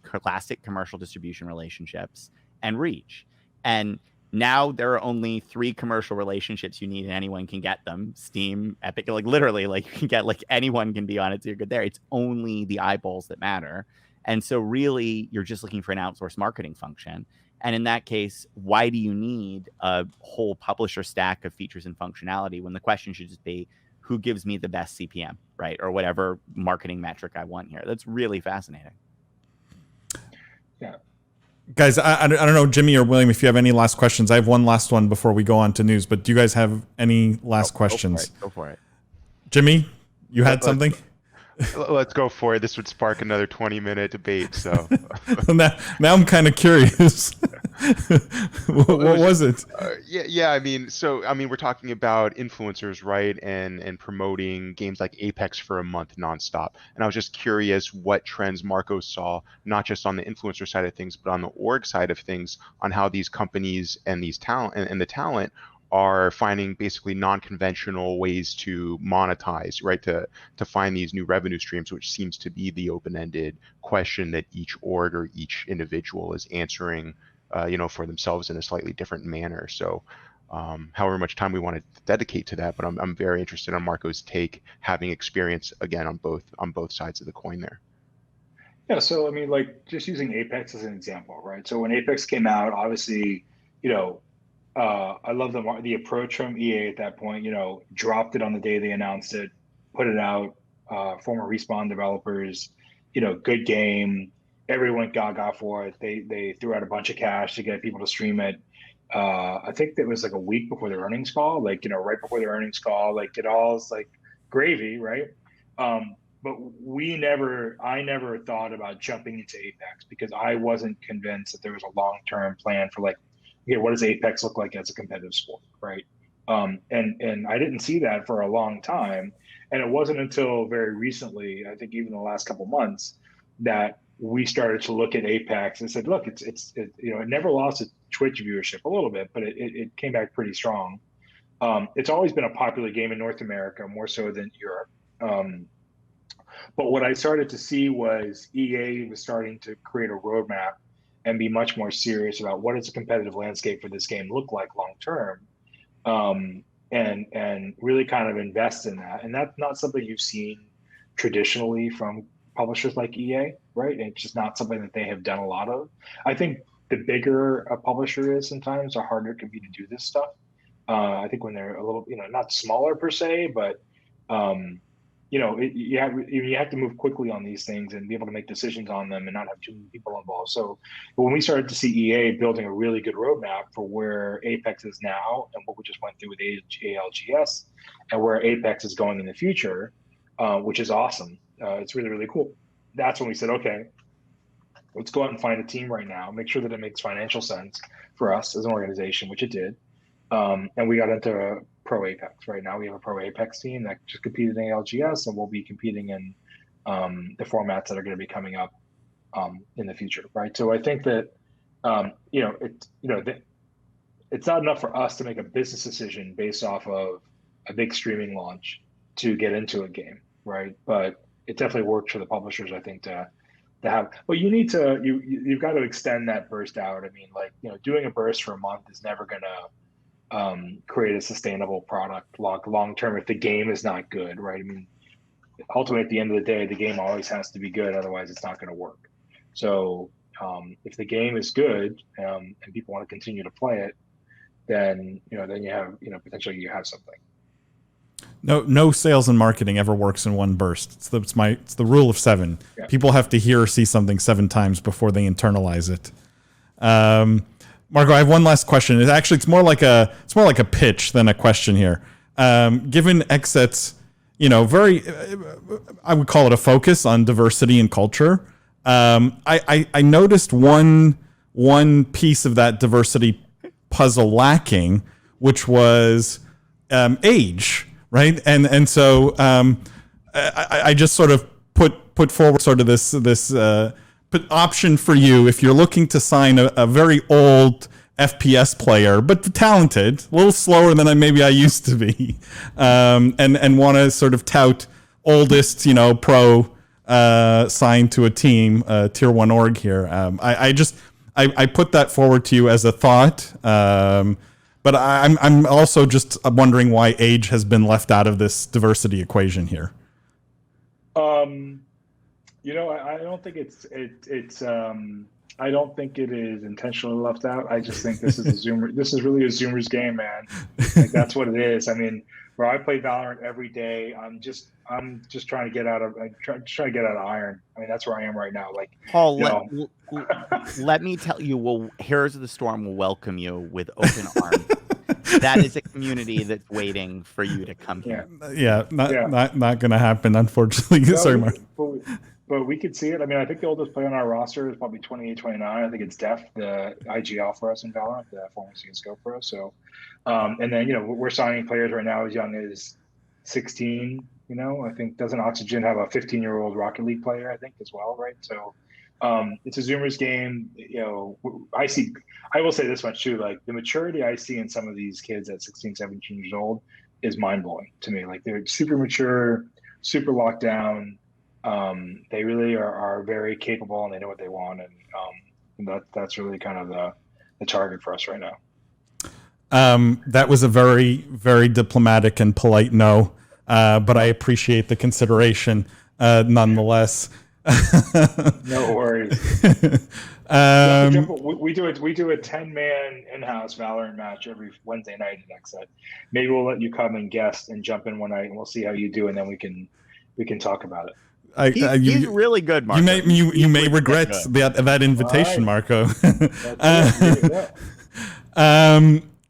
classic commercial distribution relationships and reach. And now there are only 3 commercial relationships you need, and anyone can get them. Steam, Epic, like literally, like you can get, like anyone can be on it, so you're good there. It's only the eyeballs that matter. And so really, you're just looking for an outsourced marketing function. And in that case, why do you need a whole publisher stack of features and functionality when the question should just be, who gives me the best CPM, right? Or whatever marketing metric I want here. That's really fascinating. Yeah. Guys, I don't know, Jimmy or William, if you have any last questions. I have one last one before we go on to news, but do you guys have any last questions? Go for it. Jimmy, you had something? Let's go for it. This would spark another 20-minute debate. So now I'm kind of curious. what was it? Yeah. I mean, we're talking about influencers, right? And promoting games like Apex for a month nonstop. And I was just curious what trends Marco saw, not just on the influencer side of things, but on the org side of things, on how these companies and these talent and the talent are finding basically non-conventional ways to monetize, right? To find these new revenue streams, which seems to be the open-ended question that each org or each individual is answering, for themselves in a slightly different manner. So, however much time we want to dedicate to that, but I'm very interested in Marco's take, having experience again on both sides of the coin there. Yeah. So I mean, like just using Apex as an example, right? So when Apex came out, obviously, I love the approach from EA at that point. Dropped it on the day they announced it, put it out. Former Respawn developers, good game. Everyone gaga for it. They threw out a bunch of cash to get people to stream it. I think it was like a week before the earnings call, right before the earnings call, like it all is like gravy, right? But I never thought about jumping into Apex because I wasn't convinced that there was a long-term plan for what does Apex look like as a competitive sport, right? And I didn't see that for a long time. And it wasn't until very recently, I think even the last couple months, that we started to look at Apex and said, look, it never lost its Twitch viewership a little bit, but it came back pretty strong. It's always been a popular game in North America, more so than Europe. But what I started to see was EA was starting to create a roadmap and be much more serious about what does a competitive landscape for this game look like long term, and really kind of invest in that. And that's not something you've seen traditionally from publishers like EA, right? And it's just not something that they have done a lot of. I think the bigger a publisher is, sometimes the harder it can be to do this stuff. I think when they're a little, not smaller per se, but you have to move quickly on these things and be able to make decisions on them and not have too many people involved. So when we started to see EA building a really good roadmap for where Apex is now and what we just went through with ALGS and where Apex is going in the future, which is awesome. It's really, really cool. That's when we said, okay, let's go out and find a team right now, make sure that it makes financial sense for us as an organization, which it did. And we got into Pro Apex. Right now we have a Pro Apex team that just competed in ALGS, and we'll be competing in the formats that are going to be coming up in the future, right? So I think that it's not enough for us to make a business decision based off of a big streaming launch to get into a game, right? But it definitely works for the publishers, I think, to have. But you need to you've got to extend that burst out. I mean, doing a burst for a month is never going to create a sustainable product long term if the game is not good, right? I mean, ultimately at the end of the day, the game always has to be good, otherwise it's not going to work. So if the game is good and people want to continue to play it, then then you have potentially you have something. No sales and marketing ever works in one burst. It's the rule of 7. Yeah. People have to hear or see something 7 times before they internalize it. Marco, I have one last question. It's more like a pitch than a question here. Given XSET's, very, I would call it a focus on diversity and culture. I noticed one piece of that diversity puzzle lacking, which was age, right? And so I just sort of put forward sort of this option for you if you're looking to sign a very old FPS player, but talented, a little slower than maybe I used to be, and want to sort of tout oldest, pro signed to a team, tier 1 org here. I put that forward to you as a thought, but I'm also just wondering why age has been left out of this diversity equation here. I don't think I don't think it is intentionally left out. I just think this is this is really a Zoomer's game, man. Like, that's what it is. I mean, where I play Valorant every day, I'm just trying to get out of trying to get out of iron. I mean, that's where I am right now. Like, Paul, let me tell you, Heroes of the Storm will welcome you with open arms. That is a community that's waiting for you to come here. Not going to happen, unfortunately. No, Sorry, Mark. But we could see it. I mean, I think the oldest player on our roster is probably 28, 29. I think it's Def, the IGL for us in Valorant, the former CSGO pro. So, and then, we're signing players right now as young as 16. I think doesn't Oxygen have a 15-year-old Rocket League player, I think, as well, right? So it's a Zoomers game. I will say this much too, like the maturity I see in some of these kids at 16, 17 years old is mind-blowing to me. Like, they're super mature, super locked down. They really are very capable, and they know what they want, and that's really kind of the target for us right now. That was a very, very diplomatic and polite no, but I appreciate the consideration nonetheless. No worries. We do a 10-man in-house Valorant match every Wednesday night at XSET. Maybe we'll let you come and guest and jump in one night, and we'll see how you do, and then we can taltalk about it. He's really good, Marco. You may regret that invitation, Marco.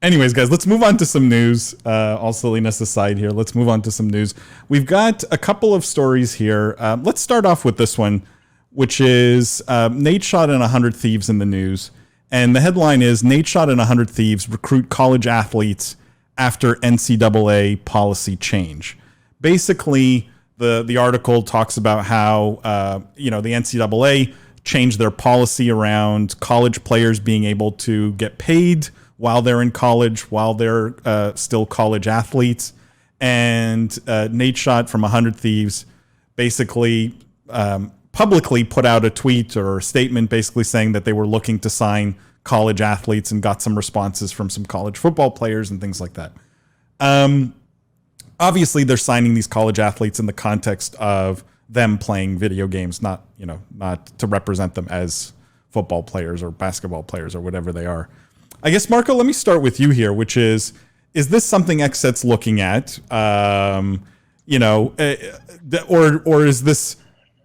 Anyways, guys, let's move on to some news. All silliness aside here, let's move on to some news. We've got a couple of stories here. Let's start off with this one, which is Nadeshot and 100 Thieves in the news. And the headline is, Nadeshot and 100 Thieves recruit college athletes after NCAA policy change. Basically, the article talks about how the NCAA changed their policy around college players being able to get paid while they're in college, while they're still college athletes. And Nadeshot from 100 Thieves basically publicly put out a tweet or a statement basically saying that they were looking to sign college athletes, and got some responses from some college football players and things like that. Obviously, they're signing these college athletes in the context of them playing video games, not to represent them as football players or basketball players or whatever they are. I guess, Marco, let me start with you here, which is this something XSET's looking at? Or is this,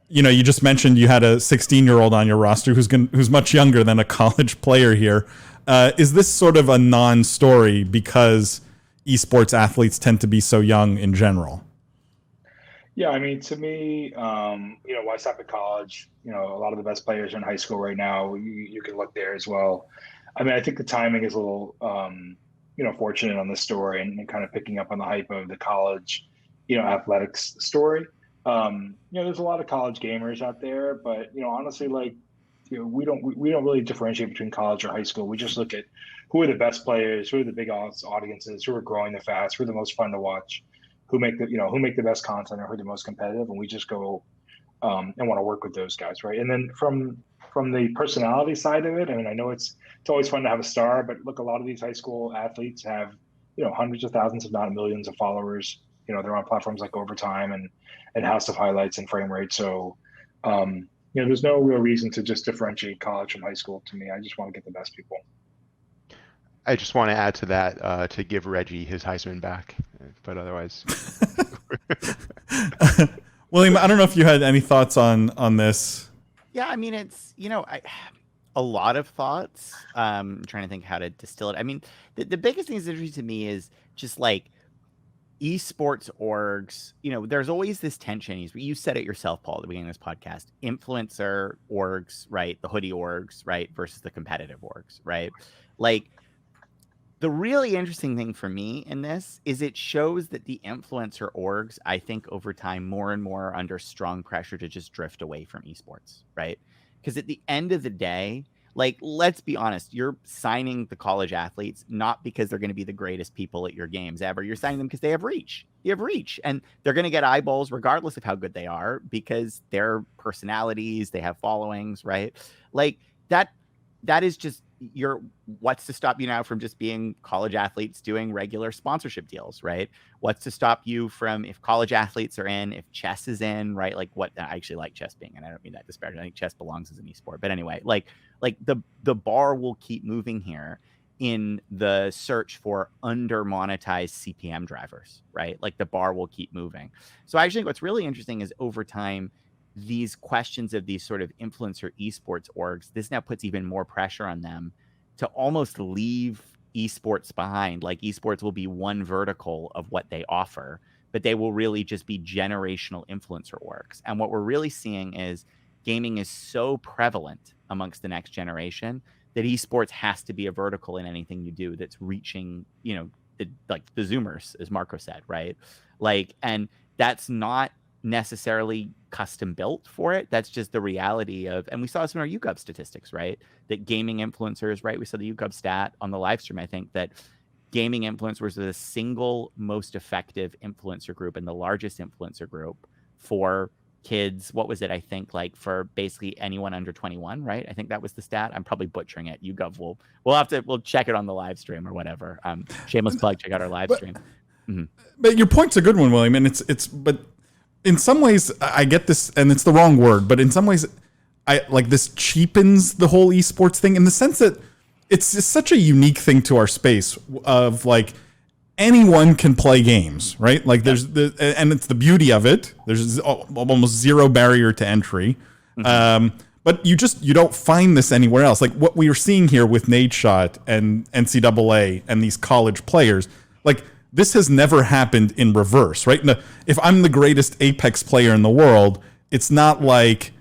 you just mentioned you had a 16-year-old on your roster who's much younger than a college player here. Is this sort of a non-story because esports athletes tend to be so young in general? Yeah, I mean, to me, why stop at college? A lot of the best players are in high school right now. You can look there as well. I mean, I think the timing is a little, fortunate on this story, and kind of picking up on the hype of the college, athletics story. There's a lot of college gamers out there, but honestly, we don't really differentiate between college or high school. We just look at who are the best players, who are the big audiences, who are growing the fast, who are the most fun to watch, who make the best content, or who are the most competitive, and we just go and want to work with those guys, right? And then from the personality side of it, I mean, I know it's always fun to have a star, but look, a lot of these high school athletes have hundreds of thousands, if not millions, of followers. They're on platforms like Overtime and House of Highlights and Frame Rate. So there's no real reason to just differentiate college from high school to me. I just want to get the best people. I just want to add to that to give Reggie his Heisman back, but otherwise, William, I don't know if you had any thoughts on this. Yeah, I mean, it's, a lot of thoughts. Trying to think how to distill it. I mean, the biggest thing that's interesting to me is just like esports orgs. There's always this tension. You said it yourself, Paul, at the beginning of this podcast. Influencer orgs, right? The hoodie orgs, right? Versus the competitive orgs, right? Like, the really interesting thing for me in this is it shows that the influencer orgs, I think over time, more and more are under strong pressure to just drift away from esports, right? Because at the end of the day, like, let's be honest, you're signing the college athletes not because they're going to be the greatest people at your games ever. You're signing them because they have reach. You have reach, and they're going to get eyeballs regardless of how good they are because they're personalities, they have followings, right? Like that is just what's to stop you now from just being college athletes doing regular sponsorship deals, right? What's to stop you from, if college athletes are in, if chess is in, right? Like, what I actually like chess being, and I don't mean that disparaging. I think chess belongs as an esport, but anyway, like the bar will keep moving here in the search for under monetized CPM drivers, right? Like the bar will keep moving. So I actually think what's really interesting is over time, these questions of these sort of influencer esports orgs, this now puts even more pressure on them to almost leave esports behind. Like, esports will be one vertical of what they offer, but they will really just be generational influencer orgs. And what we're really seeing is gaming is so prevalent amongst the next generation that esports has to be a vertical in anything you do that's reaching, the Zoomers, as Marco said, right? Like, and that's not necessarily custom built for it. That's just the reality of, and we saw this in our YouGov statistics, right? That gaming influencers, right? We saw the YouGov stat on the live stream, I think, that gaming influencers are the single most effective influencer group and the largest influencer group for kids. What was it? I think like for basically anyone under 21, right? I think that was the stat. I'm probably butchering it. YouGov we'll check it on the live stream or whatever. Shameless plug, check out our live stream. Mm-hmm. But your point's a good one, William, and but in some ways, I get this, and it's the wrong word, but in some ways, I like this cheapens the whole esports thing in the sense that it's just such a unique thing to our space of like anyone can play games, right? Like and it's the beauty of it. There's almost zero barrier to entry. Mm-hmm. But you don't find this anywhere else. Like what we are seeing here with Nadeshot and NCAA and these college players, like, this has never happened in reverse, right? Now, if I'm the greatest Apex player in the world, it's not like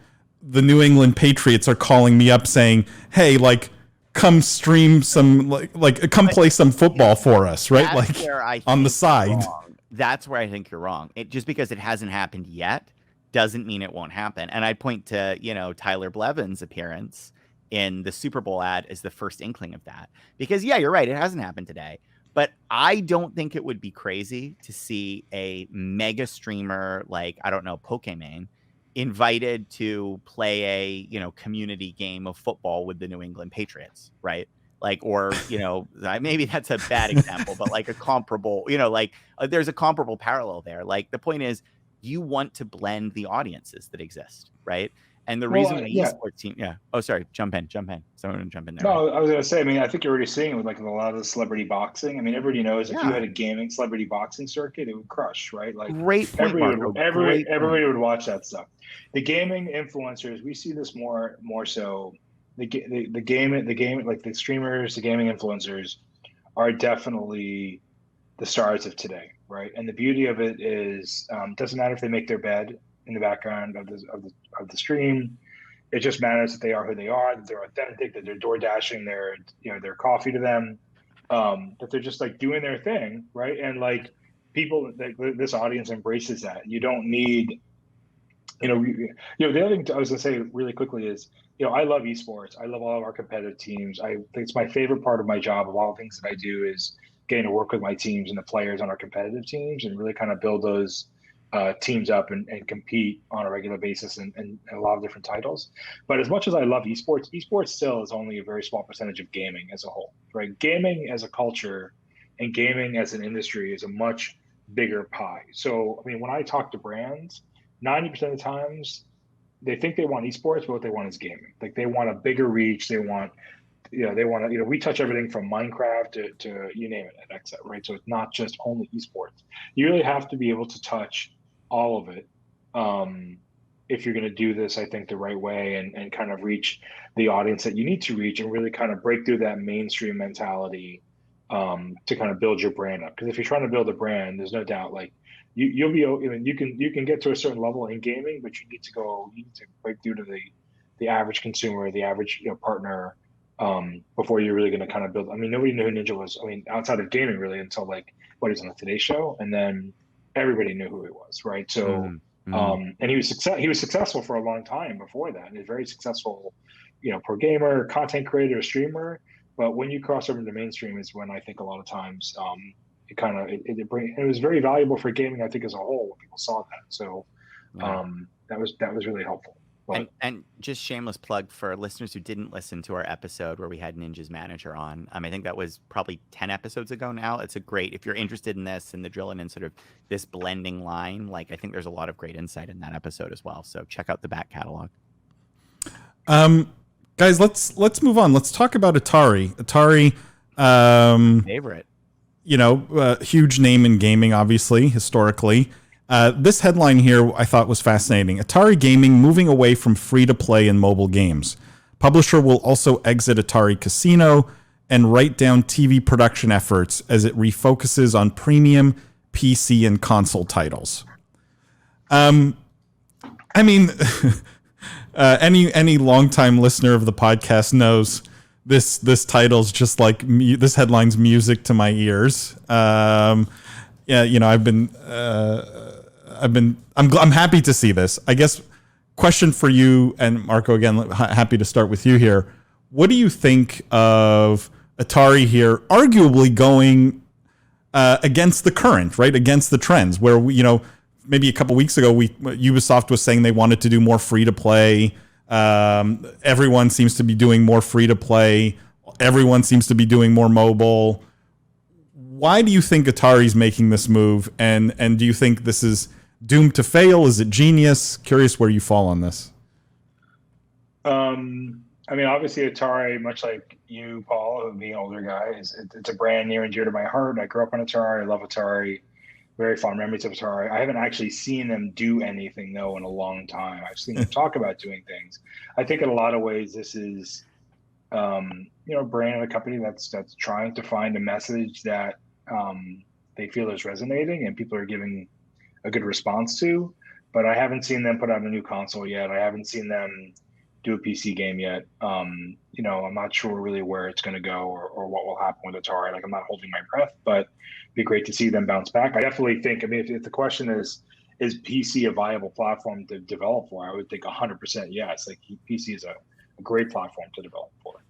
the New England Patriots are calling me up saying, "Hey, like, come stream some, like come play some football for us," right? That's like where I on the think side. you're wrong. That's where I think you're wrong. Just because it hasn't happened yet doesn't mean it won't happen. And I point to, Tyler Blevin's appearance in the Super Bowl ad as the first inkling of that. Because yeah, you're right, it hasn't happened today. But I don't think it would be crazy to see a mega streamer like, I don't know, Pokemon invited to play a, community game of football with the New England Patriots, right? Like, or, maybe that's a bad example, but like a comparable, there's a comparable parallel there. Like, the point is, you want to blend the audiences that exist, right? And the reason the esports team, yeah. Oh, sorry. Jump in. Someone jump in there. No, I was going to say, I mean, I think you're already seeing it with like a lot of the celebrity boxing. I mean, everybody knows if you had a gaming celebrity boxing circuit, it would crush, right? Like, great point, everybody would watch that stuff. The gaming influencers, we see this more so. The game, like the streamers, the gaming influencers are definitely the stars of today, right? And the beauty of it is, doesn't matter if they make their bed in the background of the stream. It just matters that they are who they are, that they're authentic, that they're door dashing their coffee to them, that they're just like doing their thing, right? And like people, this audience embraces that. You don't need, the other thing I was gonna say really quickly is, I love esports. I love all of our competitive teams. I think it's my favorite part of my job. Of all the things that I do is getting to work with my teams and the players on our competitive teams and really kind of build those teams up and compete on a regular basis and a lot of different titles. But as much as I love esports still is only a very small percentage of gaming as a whole, right? Gaming as a culture and gaming as an industry is a much bigger pie. So, I mean, when I talk to brands, 90% of the times they think they want esports, but what they want is gaming. Like they want a bigger reach. They want, we touch everything from Minecraft to you name it at XSET, right? So it's not just only esports. You really have to be able to touch all of it. If you're going to do this, I think the right way and kind of reach the audience that you need to reach and really kind of break through that mainstream mentality to kind of build your brand up. Because if you're trying to build a brand, there's no doubt like you'll be, you can get to a certain level in gaming, but you need to break through to the average consumer, the average partner before you're really going to kind of build. I mean, nobody knew who Ninja was. I mean, outside of gaming, really, until like what he was on the Today Show, and then everybody knew who he was, right? So. And he was successful for a long time before that. And he's very successful, pro gamer, content creator, streamer. But when you cross over into mainstream is when I think a lot of times it was very valuable for gaming, I think, as a whole when people saw that. So that was really helpful. And just shameless plug for listeners who didn't listen to our episode where we had Ninja's manager on. I think that was probably 10 episodes ago now. It's a great, if you're interested in this and the drilling and sort of this blending line, like I think there's a lot of great insight in that episode as well. So check out the back catalog. Guys, let's move on. Let's talk about Atari. Atari, favorite. Huge name in gaming, obviously, historically. This headline here I thought was fascinating. Atari Gaming moving away from free-to-play and mobile games. Publisher will also exit Atari Casino and write down TV production efforts as it refocuses on premium PC and console titles. Any longtime listener of the podcast knows this title's just like this headline's music to my ears. I'm happy to see this. I guess question for you and Marco, again, happy to start with you here. What do you think of Atari here, arguably going against the current, right? Against the trends where, maybe a couple weeks ago, Ubisoft was saying they wanted to do more free to play. Everyone seems to be doing more free to play. Everyone seems to be doing more mobile. Why do you think Atari's making this move? And do you think this is doomed to fail? Is it genius? Curious where you fall on this. Obviously Atari, much like you, Paul, being an older guy, it's a brand near and dear to my heart. I grew up on Atari. I love Atari. Very fond memories of Atari. I haven't actually seen them do anything though in a long time. I've seen them talk about doing things. I think in a lot of ways this is, a brand of a company that's trying to find a message that they feel is resonating and people are giving a good response to. But I haven't seen them put out a new console yet. I haven't seen them do a PC game yet. I'm not sure really where it's going to go or what will happen with Atari. Like I'm not holding my breath, but it'd be great to see them bounce back. I definitely think, if the question is PC a viable platform to develop for, I would think 100% yes. Like PC is a great platform to develop for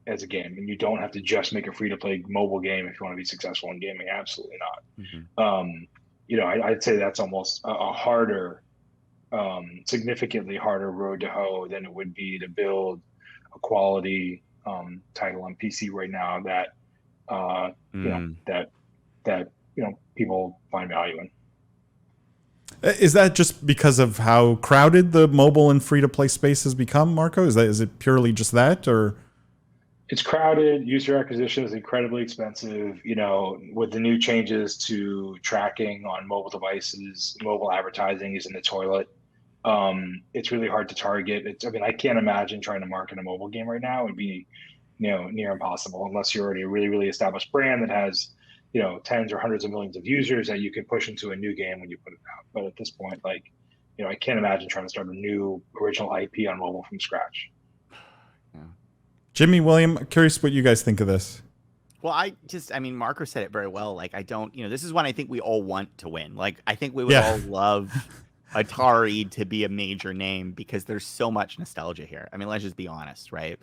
as a game. And you don't have to just make a free-to-play mobile game if you want to be successful in gaming. Absolutely not. Mm-hmm. I'd say that's almost a harder, significantly harder road to hoe than it would be to build a quality title on PC right now that people find value in. Is that just because of how crowded the mobile and free-to-play space has become, Marco? Is it purely just that, or? It's crowded. User acquisition is incredibly expensive. With the new changes to tracking on mobile devices, mobile advertising is in the toilet. It's really hard to target. I can't imagine trying to market a mobile game right now. It would be, near impossible unless you're already a really, really established brand that has, tens or hundreds of millions of users that you can push into a new game when you put it out. But at this point, I can't imagine trying to start a new original IP on mobile from scratch. Jimmy, William, curious what you guys think of this. Well, Marco said it very well. This is one I think we all want to win. I think we would all love Atari to be a major name because there's so much nostalgia here. Let's just be honest, right?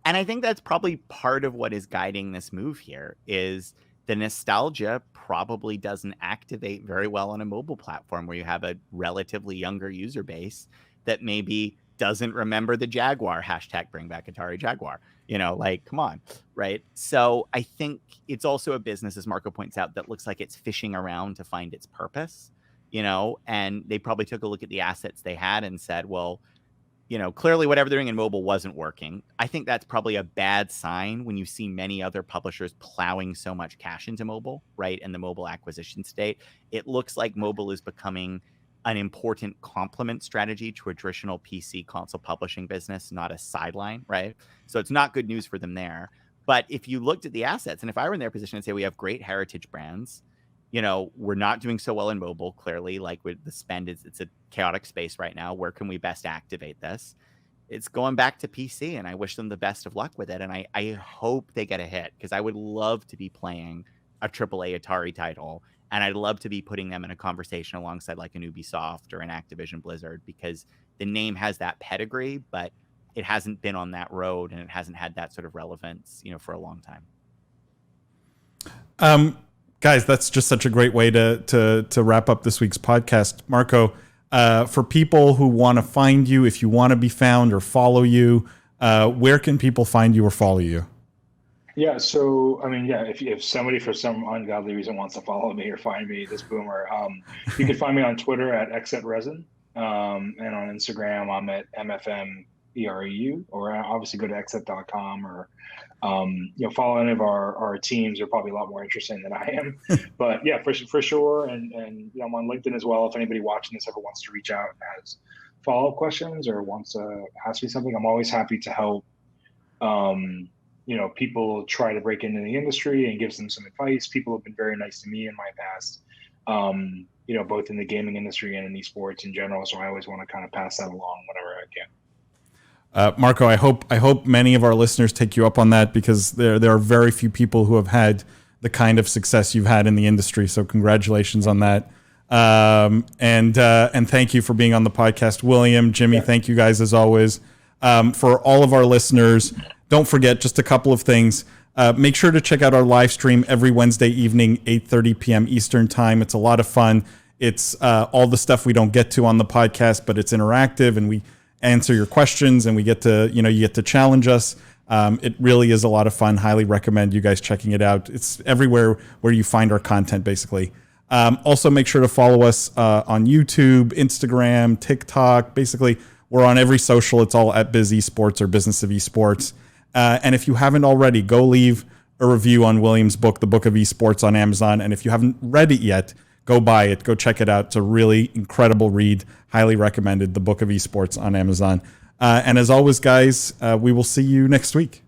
And I think that's probably part of what is guiding this move here is the nostalgia probably doesn't activate very well on a mobile platform where you have a relatively younger user base that maybe doesn't remember the Jaguar, #bring back Atari Jaguar, come on. Right. So I think it's also a business, as Marco points out, that looks like it's fishing around to find its purpose. and they probably took a look at the assets they had and said, well, clearly whatever they're doing in mobile wasn't working. I think that's probably a bad sign when you see many other publishers plowing so much cash into mobile, right? In the mobile acquisition state, it looks like mobile is becoming an important complement strategy to a traditional PC console publishing business, not a sideline, right? So it's not good news for them there. But if you looked at the assets, and if I were in their position and say we have great heritage brands, we're not doing so well in mobile, clearly, like with the spend, it's a chaotic space right now. Where can we best activate this? It's going back to PC, and I wish them the best of luck with it. And I hope they get a hit, because I would love to be playing a AAA Atari title, and I'd love to be putting them in a conversation alongside like an Ubisoft or an Activision Blizzard, because the name has that pedigree, but it hasn't been on that road, and it hasn't had that sort of relevance, for a long time. Guys, that's just such a great way to wrap up this week's podcast. Marco, for people who want to find you, if you want to be found or follow you, where can people find you or follow you? Yeah, so if somebody for some ungodly reason wants to follow me or find me, this boomer, you can find me on Twitter at XSETResin, and on Instagram I'm at MFMEREU, or obviously go to xset.com, or follow any of our teams. Are probably a lot more interesting than I am. But yeah, for sure, and I'm on LinkedIn as well. If anybody watching this ever wants to reach out and has follow-up questions or wants to ask me something, I'm always happy to help. People try to break into the industry and give them some advice. People have been very nice to me in my past, both in the gaming industry and in esports in general. So I always want to kind of pass that along whenever I can. Marco, I hope many of our listeners take you up on that, because there are very few people who have had the kind of success you've had in the industry. So congratulations on that. And thank you for being on the podcast. William, Jimmy, thank you guys as always. For all of our listeners, don't forget just a couple of things. Make sure to check out our live stream every Wednesday evening, 8:30 p.m. Eastern time. It's a lot of fun. It's all the stuff we don't get to on the podcast, but it's interactive, and we answer your questions, and we get to, you get to challenge us. It really is a lot of fun. Highly recommend you guys checking it out. It's everywhere where you find our content, basically. Also, make sure to follow us on YouTube, Instagram, TikTok. Basically, we're on every social. It's all at Biz Esports or Business of Esports. And if you haven't already, go leave a review on William's book, The Book of Esports, on Amazon. And if you haven't read it yet, go buy it. Go check it out. It's a really incredible read. Highly recommended. The Book of Esports on Amazon. And as always, guys, we will see you next week.